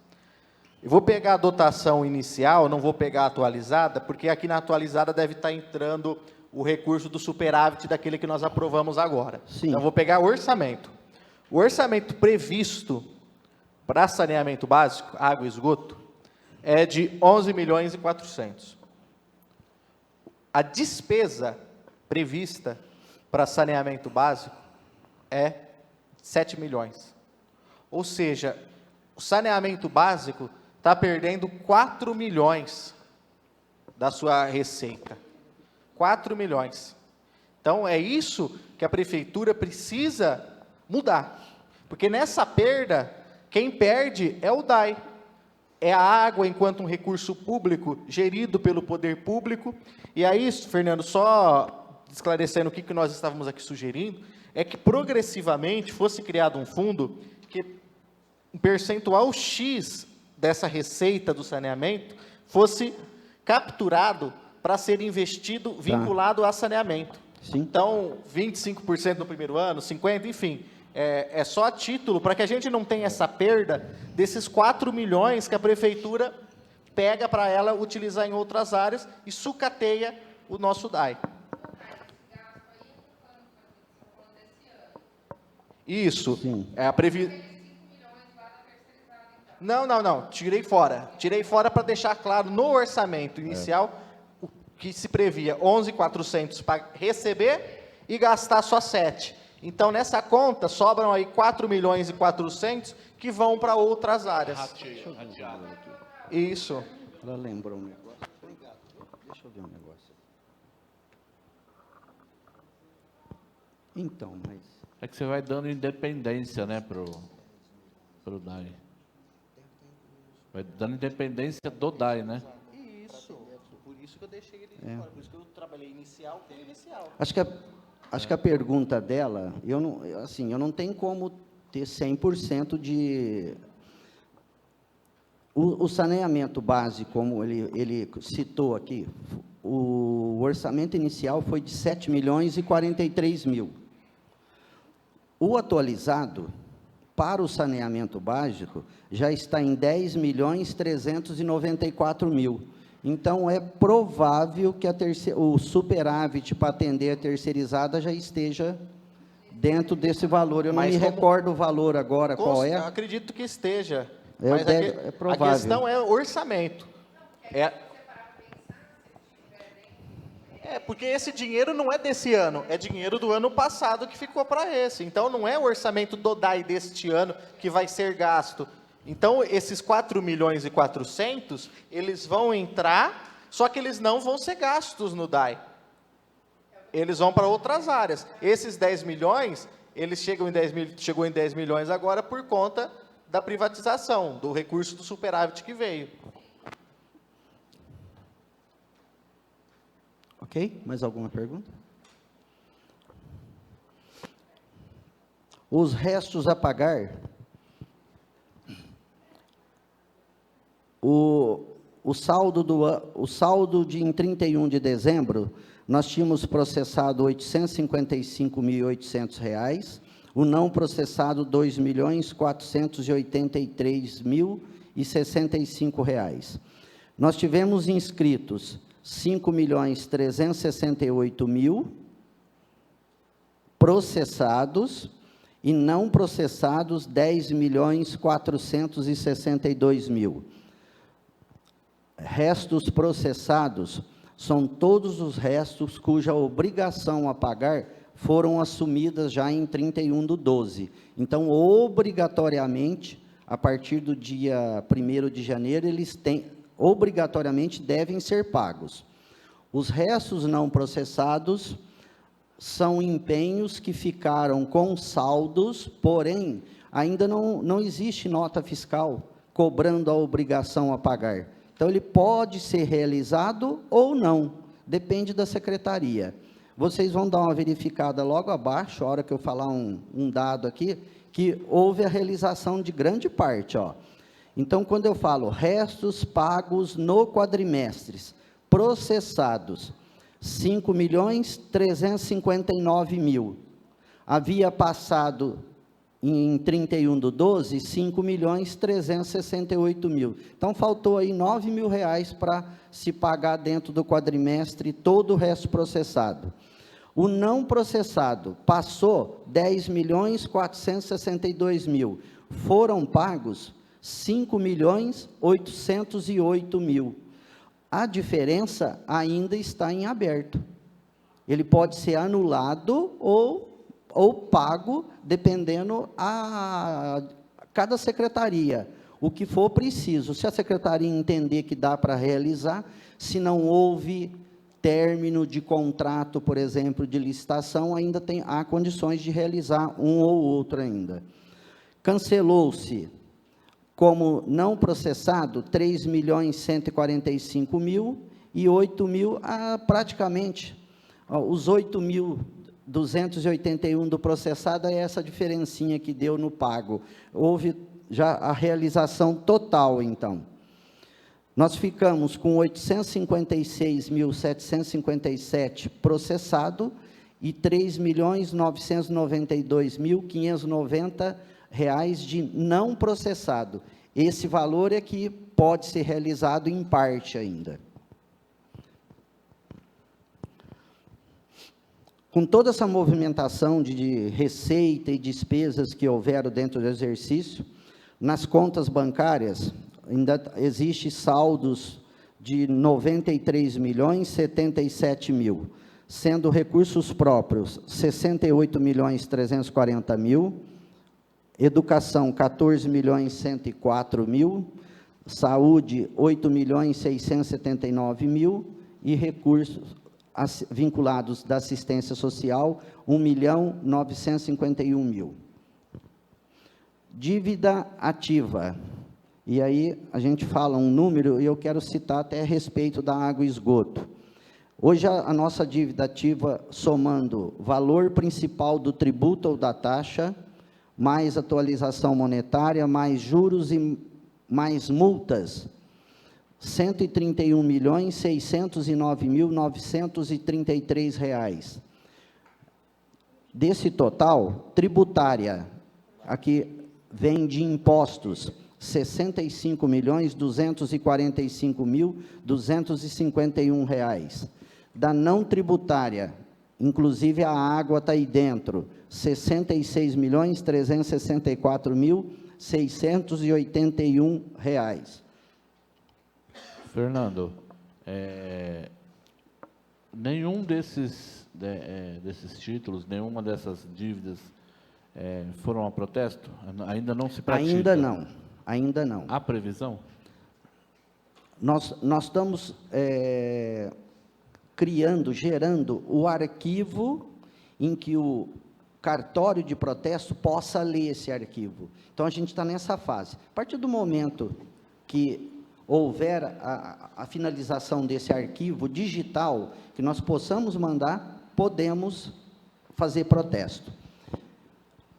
Eu vou pegar a dotação inicial, não vou pegar a atualizada, porque aqui na atualizada deve estar entrando o recurso do superávit daquele que nós aprovamos agora. Sim. Então, eu vou pegar o orçamento. O orçamento previsto para saneamento básico, água e esgoto, é de 11.400.000. A despesa prevista para saneamento básico é 7 milhões. Ou seja, o saneamento básico está perdendo 4 milhões da sua receita. 4 milhões. Então, é isso que a prefeitura precisa mudar. Porque nessa perda, quem perde é o DAI. É a água enquanto um recurso público gerido pelo poder público. E aí, Fernando, só esclarecendo o que nós estávamos aqui sugerindo, é que progressivamente fosse criado um fundo que um percentual X dessa receita do saneamento fosse capturado para ser investido, vinculado a saneamento. Sim. Então, 25% no primeiro ano, 50%, enfim, é só a título, para que a gente não tenha essa perda desses 4 milhões que a prefeitura pega para ela utilizar em outras áreas e sucateia o nosso DAI. Isso. Sim. É a Não. Tirei fora. Tirei fora para deixar claro no orçamento inicial o que se previa 11.400 para receber e gastar só 7. Então, nessa conta, sobram aí 4.400.000 que vão para outras áreas. Isso. Ela lembrou um negócio. Obrigado. Deixa eu ver um negócio. Então, mas... É que você vai dando independência, né, pro DAI. Vai dando independência do DAI, né? Isso. Por isso que eu deixei ele de fora. Por isso que eu trabalhei inicial com inicial. Acho que a pergunta dela, eu não tenho como ter 100% de... O saneamento básico, como ele citou aqui, o orçamento inicial foi de 7.043.000. O atualizado, para o saneamento básico, já está em 10.394.000. Então, é provável que o superávit para atender a terceirizada já esteja dentro desse valor. Eu não me recordo o valor agora, qual é. Acredito que esteja. É, Mas é provável. A questão é orçamento. Porque esse dinheiro não é desse ano, é dinheiro do ano passado que ficou para esse. Então, não é o orçamento do DAI deste ano que vai ser gasto. Então, esses 4.400.000, eles vão entrar, só que eles não vão ser gastos no DAI. eles vão para outras áreas. Esses 10 milhões, eles chegou em 10 milhões agora por conta da privatização, do recurso do superávit que veio. Ok? Mais alguma pergunta? Os restos a pagar, o saldo de em 31 de dezembro, nós tínhamos processado R$ 855.800, o não processado R$ 2.483.065. Nós tivemos inscritos R$ 5.368.000, processados, e não processados R$ 10.462.000. Restos processados são todos os restos cuja obrigação a pagar foram assumidas já em 31/12. Então, obrigatoriamente, a partir do dia 1º de janeiro, eles obrigatoriamente devem ser pagos. Os restos não processados são empenhos que ficaram com saldos, porém, ainda não existe nota fiscal cobrando a obrigação a pagar. Então, ele pode ser realizado ou não, depende da secretaria. Vocês vão dar uma verificada logo abaixo, a hora que eu falar um dado aqui, que houve a realização de grande parte. Então, quando eu falo restos pagos no quadrimestres, processados, 5.359.000. Havia passado em 31/12, 5.368.000. Então, faltou aí R$ 9.000 para se pagar dentro do quadrimestre todo o resto processado. O não processado passou R$ 10.462.000. Foram pagos R$ 5.808.000. A diferença ainda está em aberto. Ele pode ser anulado ou pago, dependendo a cada secretaria, o que for preciso. Se a secretaria entender que dá para realizar, se não houve término de contrato, por exemplo, de licitação, ainda há condições de realizar um ou outro ainda. Cancelou-se como não processado, 3.145.000 e 8.000, praticamente, os 8.281 do processado é essa diferencinha que deu no pago. Houve já a realização total, então. Nós ficamos com 856.757 processado e R$ 3.992.590 de não processado. Esse valor é que pode ser realizado em parte ainda. Com toda essa movimentação de receita e despesas que houveram dentro do exercício, nas contas bancárias, ainda existe saldos de R$ 93.077.000, sendo recursos próprios R$ 68.340.000, educação, 14.104.000, saúde, 8.679.000 e recursos vinculados da assistência social, 1.951.000. Dívida ativa. E aí a gente fala um número e eu quero citar até a respeito da água e esgoto. Hoje a nossa dívida ativa, somando valor principal do tributo ou da taxa, mais atualização monetária, mais juros e mais multas, R$ 131.609.933. Desse total, tributária, aqui vem de impostos, R$ 65.245.251. Da não tributária, inclusive a água está aí dentro, R$ 66.364.681. Fernando, nenhum desses títulos, nenhuma dessas dívidas foram a protesto? Ainda não se pratica? Ainda não. Há previsão? Nós estamos gerando o arquivo em que o cartório de protesto possa ler esse arquivo. Então, a gente está nessa fase. A partir do momento que houver a finalização desse arquivo digital, que nós possamos mandar, podemos fazer protesto.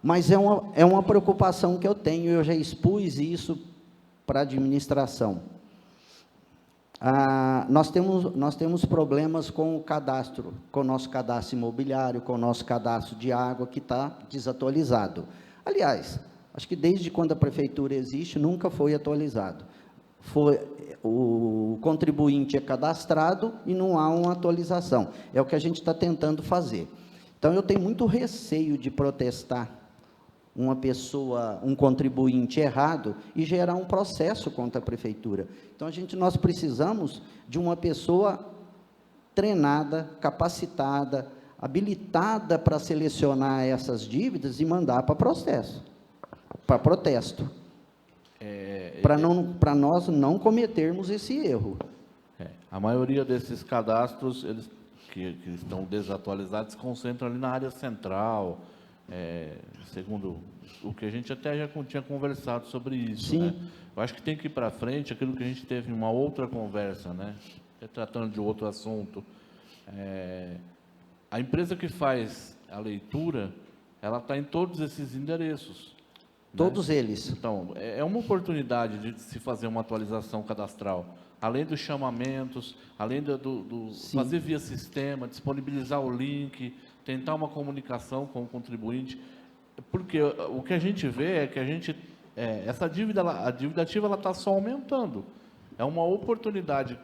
Mas é uma preocupação que eu tenho, eu já expus isso para a administração. Nós temos problemas com o cadastro, com o nosso cadastro imobiliário, com o nosso cadastro de água, que está desatualizado. Aliás, acho que desde quando a prefeitura existe, nunca foi atualizado. O contribuinte é cadastrado e não há uma atualização. É o que a gente está tentando fazer. Então, eu tenho muito receio de protestar uma pessoa, um contribuinte errado, e gerar um processo contra a prefeitura. Então, nós precisamos de uma pessoa treinada, capacitada, habilitada para selecionar essas dívidas e mandar para processo, para protesto, para nós não cometermos esse erro. A maioria desses cadastros, eles que estão desatualizados, se concentram ali na área central, segundo o que a gente até já tinha conversado sobre isso. Sim. Né? Eu acho que tem que ir para frente aquilo que a gente teve em uma outra conversa, né? Tratando de outro assunto. A empresa que faz a leitura, ela está em todos esses endereços. Todos eles. Então, é uma oportunidade de se fazer uma atualização cadastral, além dos chamamentos, além do fazer via sistema, disponibilizar o link, tentar uma comunicação com o contribuinte, porque o que a gente vê é que essa dívida, a dívida ativa, ela está só aumentando. É uma oportunidade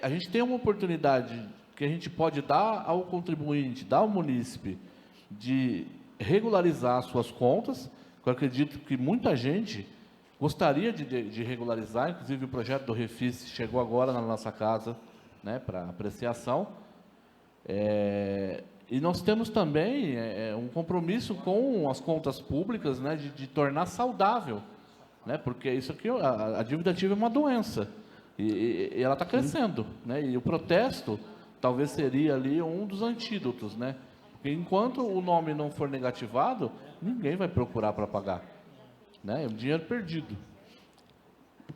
a gente tem uma oportunidade que a gente pode dar ao contribuinte, dar ao munícipe, de regularizar suas contas, que eu acredito que muita gente gostaria de regularizar, inclusive o projeto do Refis chegou agora na nossa casa, né, para apreciação. E nós temos também um compromisso com as contas públicas, né, de tornar saudável, né, porque isso aqui, a dívida ativa é uma doença, e ela está crescendo, né, e o protesto talvez seria ali um dos antídotos, né, porque enquanto o nome não for negativado, ninguém vai procurar para pagar, né, é um dinheiro perdido.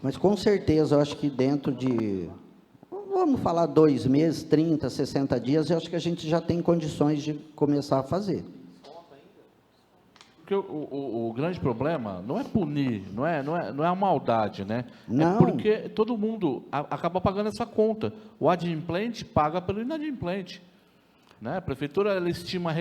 Mas, com certeza, eu acho que dentro de, vamos falar 2 meses, 30, 60 dias, eu acho que a gente já tem condições de começar a fazer. Porque o grande problema não é punir, não é a maldade, né? Não. É porque todo mundo acaba pagando essa conta. O adimplente paga pelo inadimplente, né? A prefeitura, ela estima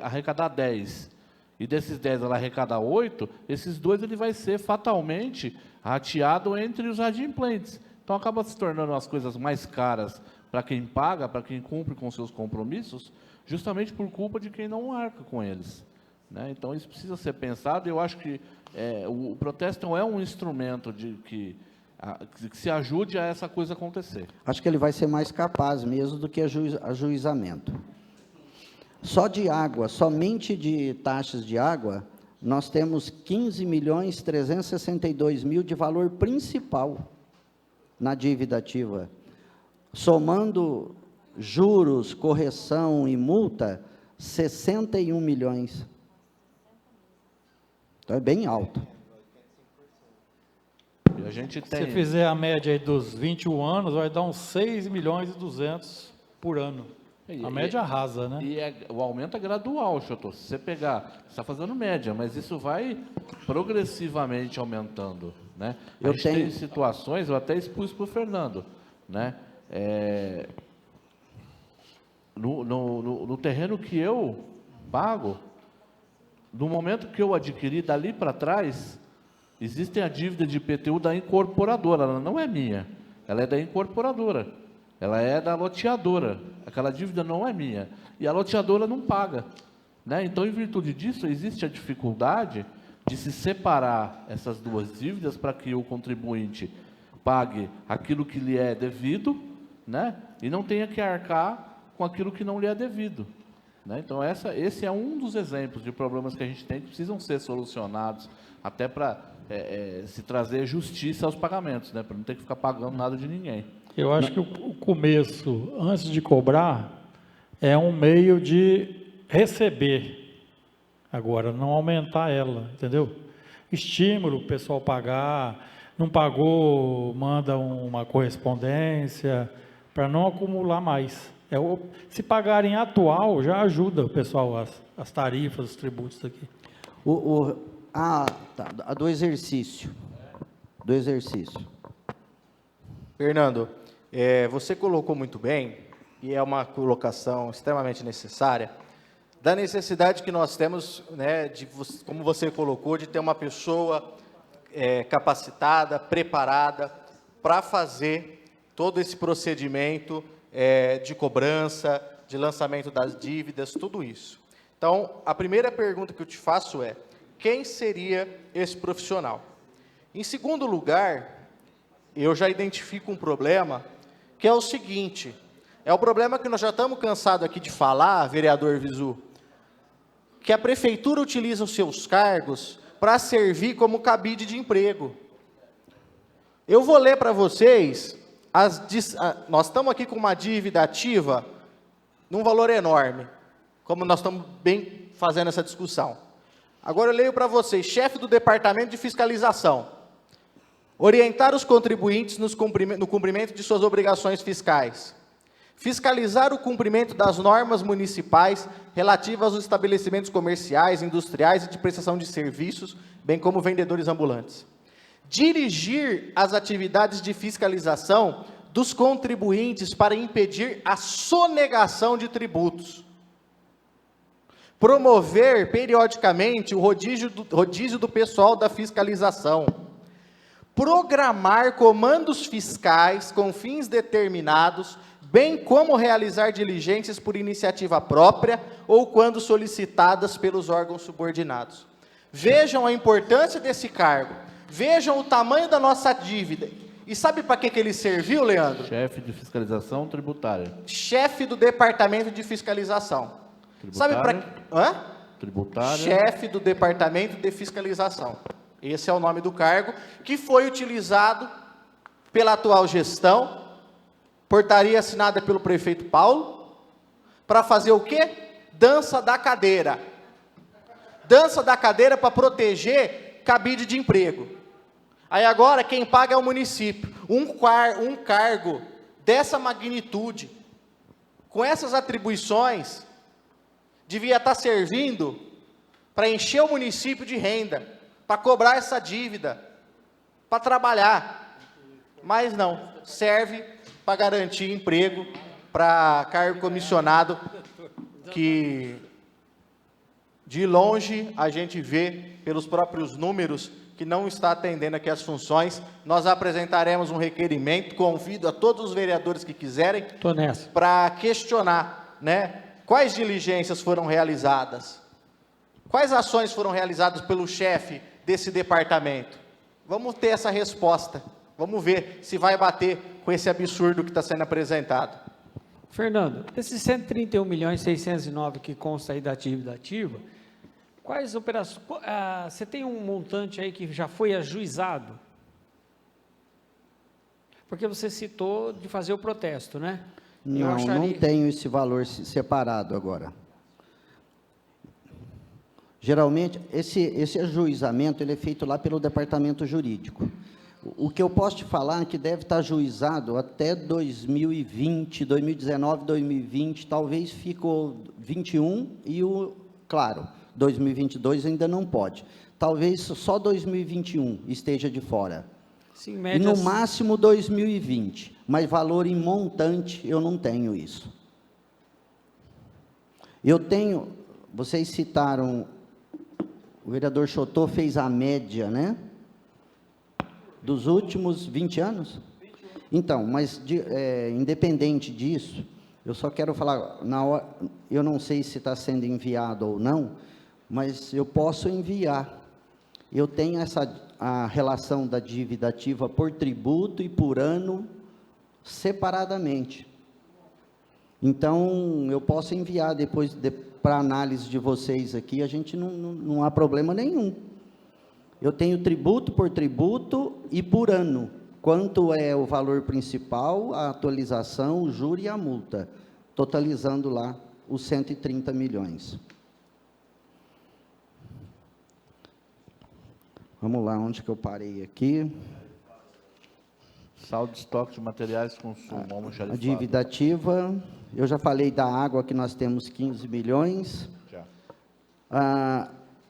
arrecadar 10, e desses 10 ela arrecada 8, esses 2 ele vai ser fatalmente rateado entre os adimplentes. Então, acaba se tornando as coisas mais caras para quem paga, para quem cumpre com seus compromissos, justamente por culpa de quem não arca com eles, né? Então, isso precisa ser pensado, e eu acho que o protesto é um instrumento que se ajude a essa coisa acontecer. Acho que ele vai ser mais capaz mesmo do que ajuizamento. Só de água, somente de taxas de água, nós temos 15.362.000 de valor principal na dívida ativa. Somando juros, correção e multa, 61 milhões. Então, é bem alto. E a gente Se tem... você fizer a média aí dos 21 anos, vai dar uns 6.200.000 por ano. A média rasa, né? E o aumento é gradual, Chotô. Se você pegar, você está fazendo média, mas isso vai progressivamente aumentando, né? A gente tem situações, eu até expus para o Fernando, né? No terreno que eu pago, no momento que eu adquiri, dali para trás, existe a dívida de IPTU da incorporadora, ela não é minha, ela é da incorporadora, ela é da loteadora, aquela dívida não é minha, e a loteadora não paga, né? Então, em virtude disso, existe a dificuldade de se separar essas duas dívidas para que o contribuinte pague aquilo que lhe é devido, né? E não tenha que arcar com aquilo que não lhe é devido, né? Então, esse é um dos exemplos de problemas que a gente tem que precisam ser solucionados, até para se trazer justiça aos pagamentos, né? Para não ter que ficar pagando nada de ninguém. Eu acho que o começo, antes de cobrar, é um meio de receber. Agora, não aumentar ela, entendeu? Estímulo o pessoal pagar, não pagou, manda uma correspondência, para não acumular mais. Se pagarem atual, já ajuda o pessoal, as tarifas, os tributos aqui. Do exercício. Do exercício. Fernando, você colocou muito bem, e é uma colocação extremamente necessária, da necessidade que nós temos, né, como você colocou, de ter uma pessoa capacitada, preparada, para fazer todo esse procedimento de cobrança, de lançamento das dívidas, tudo isso. Então, a primeira pergunta que eu te faço é, quem seria esse profissional? Em segundo lugar, eu já identifico um problema, que é o seguinte, é o problema que nós já estamos cansados aqui de falar, vereador Visu, que a prefeitura utiliza os seus cargos para servir como cabide de emprego. Eu vou ler para vocês, nós estamos aqui com uma dívida ativa num valor enorme, como nós estamos bem fazendo essa discussão. Agora eu leio para vocês, chefe do Departamento de Fiscalização, orientar os contribuintes no cumprimento de suas obrigações fiscais, fiscalizar o cumprimento das normas municipais relativas aos estabelecimentos comerciais, industriais e de prestação de serviços, bem como vendedores ambulantes. Dirigir as atividades de fiscalização dos contribuintes para impedir a sonegação de tributos. Promover periodicamente o rodízio do pessoal da fiscalização. Programar comandos fiscais com fins determinados, bem como realizar diligências por iniciativa própria ou quando solicitadas pelos órgãos subordinados. Vejam a importância desse cargo, vejam o tamanho da nossa dívida. E sabe para que ele serviu, Leandro? Chefe de fiscalização tributária. Chefe do Departamento de Fiscalização. Tributária? Sabe para Tributária. Chefe do Departamento de Fiscalização. Esse é o nome do cargo, que foi utilizado pela atual gestão, portaria assinada pelo prefeito Paulo, para fazer o quê? Dança da cadeira. Dança da cadeira para proteger cabide de emprego. Aí agora quem paga é o município. Um cargo dessa magnitude, com essas atribuições, devia estar servindo para encher o município de renda, para cobrar essa dívida, para trabalhar. Mas não, serve para garantir emprego para cargo comissionado, que de longe a gente vê pelos próprios números que não está atendendo aqui as funções. Nós apresentaremos um requerimento, convido a todos os vereadores que quiserem para questionar, né, quais diligências foram realizadas, quais ações foram realizadas pelo chefe desse departamento. Vamos ter essa resposta, vamos ver se vai bater com esse absurdo que está sendo apresentado. Fernando, esses 131.609.000 que consta aí da dívida ativa, quais operações, você tem um montante aí que já foi ajuizado? Porque você citou de fazer o protesto, né? Não tenho esse valor separado agora. Geralmente, esse ajuizamento ele é feito lá pelo departamento jurídico. O que eu posso te falar é que deve estar ajuizado até 2020, 2019, 2020, talvez ficou 21 e, claro, 2022 ainda não pode. Talvez só 2021 esteja de fora. Sim, e no máximo 2020, mas valor em montante eu não tenho isso. Eu tenho, vocês citaram, o vereador Chotô fez a média, né? Dos últimos 20 anos? Então, mas independente disso, eu só quero falar, eu não sei se está sendo enviado ou não, mas eu posso enviar. Eu tenho a relação da dívida ativa por tributo e por ano separadamente. Então, eu posso enviar depois para análise de vocês aqui, a gente não há problema nenhum. Eu tenho tributo por tributo e por ano. quanto é o valor principal, a atualização, o juro e a multa, totalizando lá os 130 milhões. Vamos lá, onde que eu parei aqui? Saldo de estoque de materiais de consumo, A almoxarifado. dívida ativa, eu já falei da água, que nós temos 15 milhões. Já.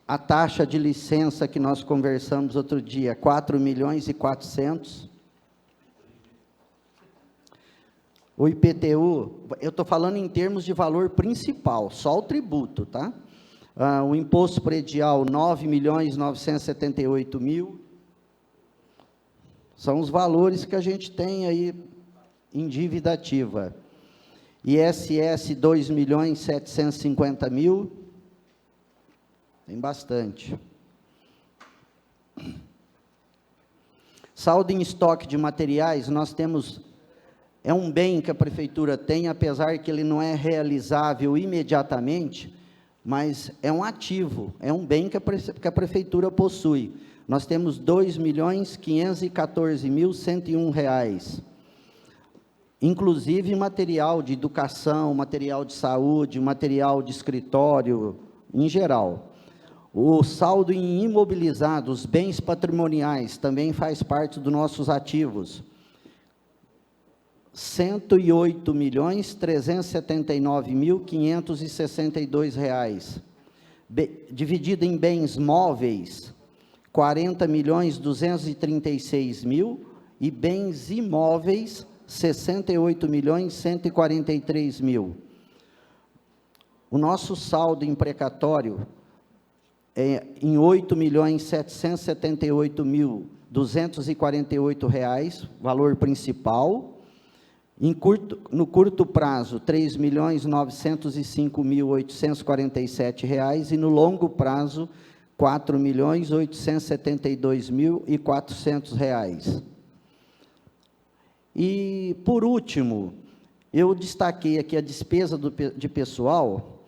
A taxa de licença que nós conversamos outro dia, 4 milhões e 400. O IPTU, eu estou falando em termos de valor principal, só o tributo, tá? O imposto predial, 9 milhões 978 mil. São os valores que a gente tem aí em dívida ativa. ISS, 2 milhões 750 mil. Tem bastante. Saldo em estoque de materiais, nós temos, é um bem que a prefeitura tem, apesar que ele não é realizável imediatamente, mas é um ativo, é um bem que a prefeitura possui. Nós temos R$ 2.514.101, inclusive material de educação, material de saúde, material de escritório, em geral. O saldo em imobilizados, bens patrimoniais, também faz parte dos nossos ativos. R$ 108.379.562. Dividido em bens móveis, 40.236.000, e bens imóveis, 68.143.000. O nosso saldo em precatório é em R$ 8.778.248, valor principal. No curto prazo, R$ 3.905.847, e no longo prazo, R$ 4.872.400. E, por último, eu destaquei aqui a despesa de pessoal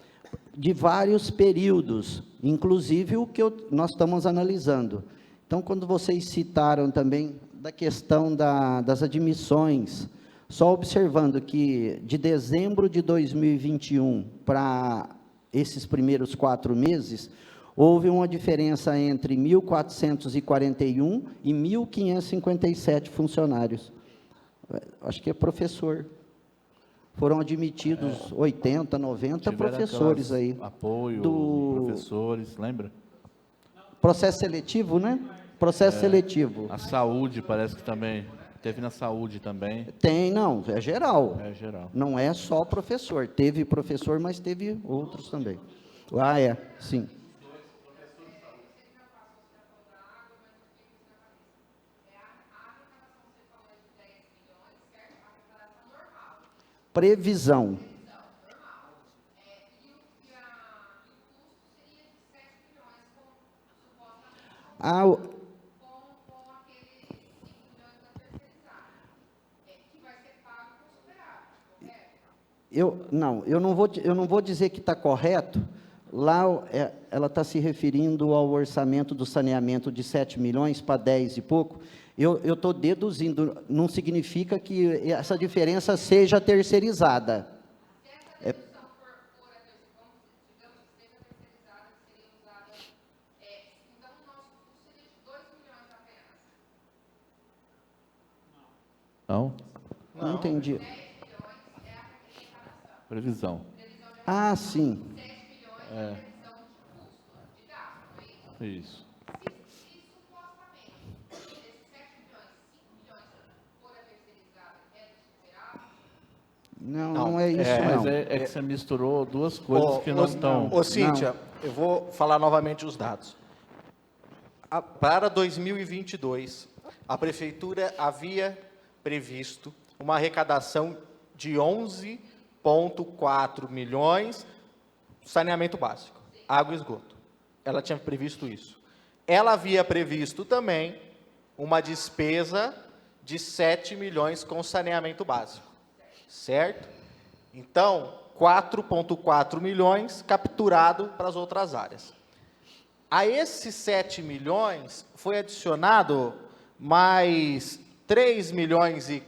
de vários períodos, inclusive o que nós estamos analisando. Então, quando vocês citaram também da questão das admissões, só observando que de dezembro de 2021 para esses primeiros 4 meses, houve uma diferença entre 1.441 e 1.557 funcionários. Acho que é professor. Foram admitidos 80, 90 professores aí. Apoio, professores, lembra? Processo seletivo, né? Processo seletivo. A saúde parece que também, teve na saúde também. Tem, não, é geral. É geral. Não é só professor. Teve professor, mas teve outros também. Sim. Previsão. Eu não vou dizer que está correto. Lá, ela está se referindo ao orçamento do saneamento de 7 milhões para 10 e pouco. Eu estou deduzindo, não significa que essa diferença seja terceirizada. Não? Não entendi. Previsão. Ah, sim. Isso. Não é isso, Mas não. é que você misturou duas coisas que não estão... Ô, Cíntia, eu vou falar novamente os dados. Para 2022, a Prefeitura havia previsto uma arrecadação de 11,4 milhões saneamento básico, água e esgoto. Ela tinha previsto isso. Ela havia previsto também uma despesa de 7 milhões com saneamento básico. Certo? Então, 4,4 milhões capturado para as outras áreas. A esses 7 milhões foi adicionado mais 3 milhões e...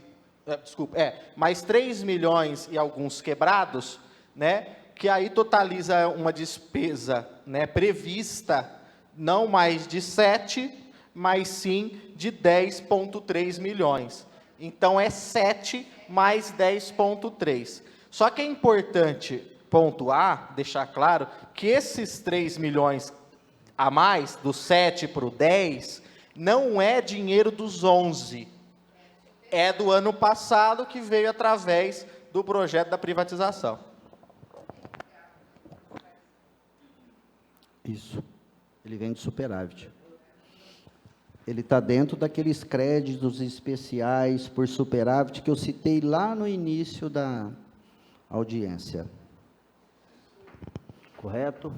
mais 3 milhões e alguns quebrados, né, que aí totaliza uma despesa, né, prevista não mais de 7, mas sim de 10,3 milhões. Então, é 7 mais 10,3. Só que é importante pontuar, deixar claro, que esses 3 milhões a mais, do 7 para o 10, não é dinheiro dos 11. É do ano passado, que veio através do projeto da privatização. Isso. Ele vem de superávit. Ele está dentro daqueles créditos especiais por superávit que eu citei lá no início da audiência. Correto?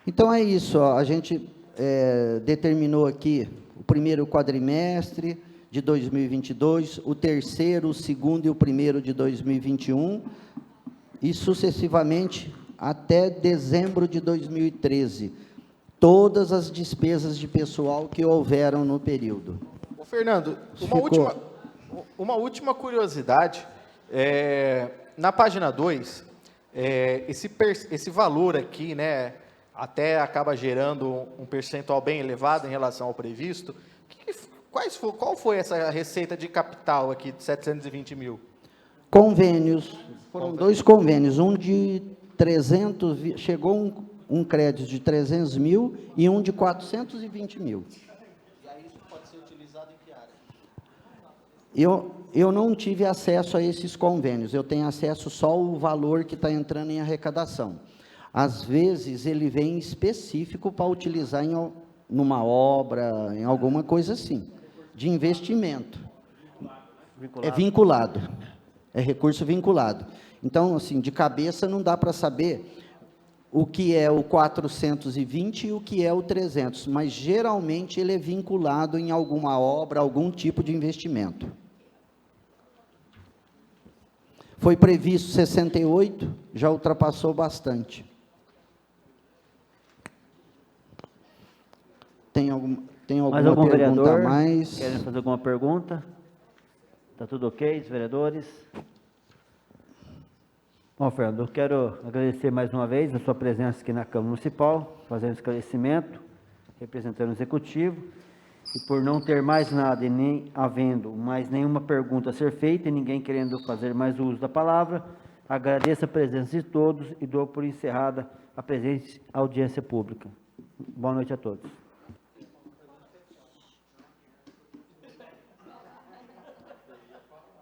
Então é isso, ó, a gente determinou aqui o primeiro quadrimestre de 2022, o terceiro, o segundo e o primeiro de 2021, e sucessivamente até dezembro de 2013, todas as despesas de pessoal que houveram no período. Ô, Fernando, uma última curiosidade, na página 2, esse valor aqui, né, até acaba gerando um percentual bem elevado em relação ao previsto. Qual foi essa receita de capital aqui de 720 mil? Convênios, foram 2 convênios, um de 300, chegou um crédito de 300 mil e um de 420 mil. E aí isso pode ser utilizado em que área? Eu não tive acesso a esses convênios, eu tenho acesso só ao valor que está entrando em arrecadação. Às vezes, ele vem específico para utilizar numa obra, em alguma coisa assim, de investimento. É vinculado, é recurso vinculado. Então, assim, de cabeça não dá para saber o que é o 420 e o que é o 300, mas geralmente ele é vinculado em alguma obra, algum tipo de investimento. Foi previsto 68, já ultrapassou bastante. Tem alguma Mais algum pergunta vereador? a mais? Querem fazer alguma pergunta? Está tudo ok, os vereadores? Bom, Fernando, eu quero agradecer mais uma vez a sua presença aqui na Câmara Municipal, fazendo esclarecimento, representando o Executivo, e por não ter mais nada e nem havendo mais nenhuma pergunta a ser feita e ninguém querendo fazer mais uso da palavra, agradeço a presença de todos e dou por encerrada a presente audiência pública. Boa noite a todos.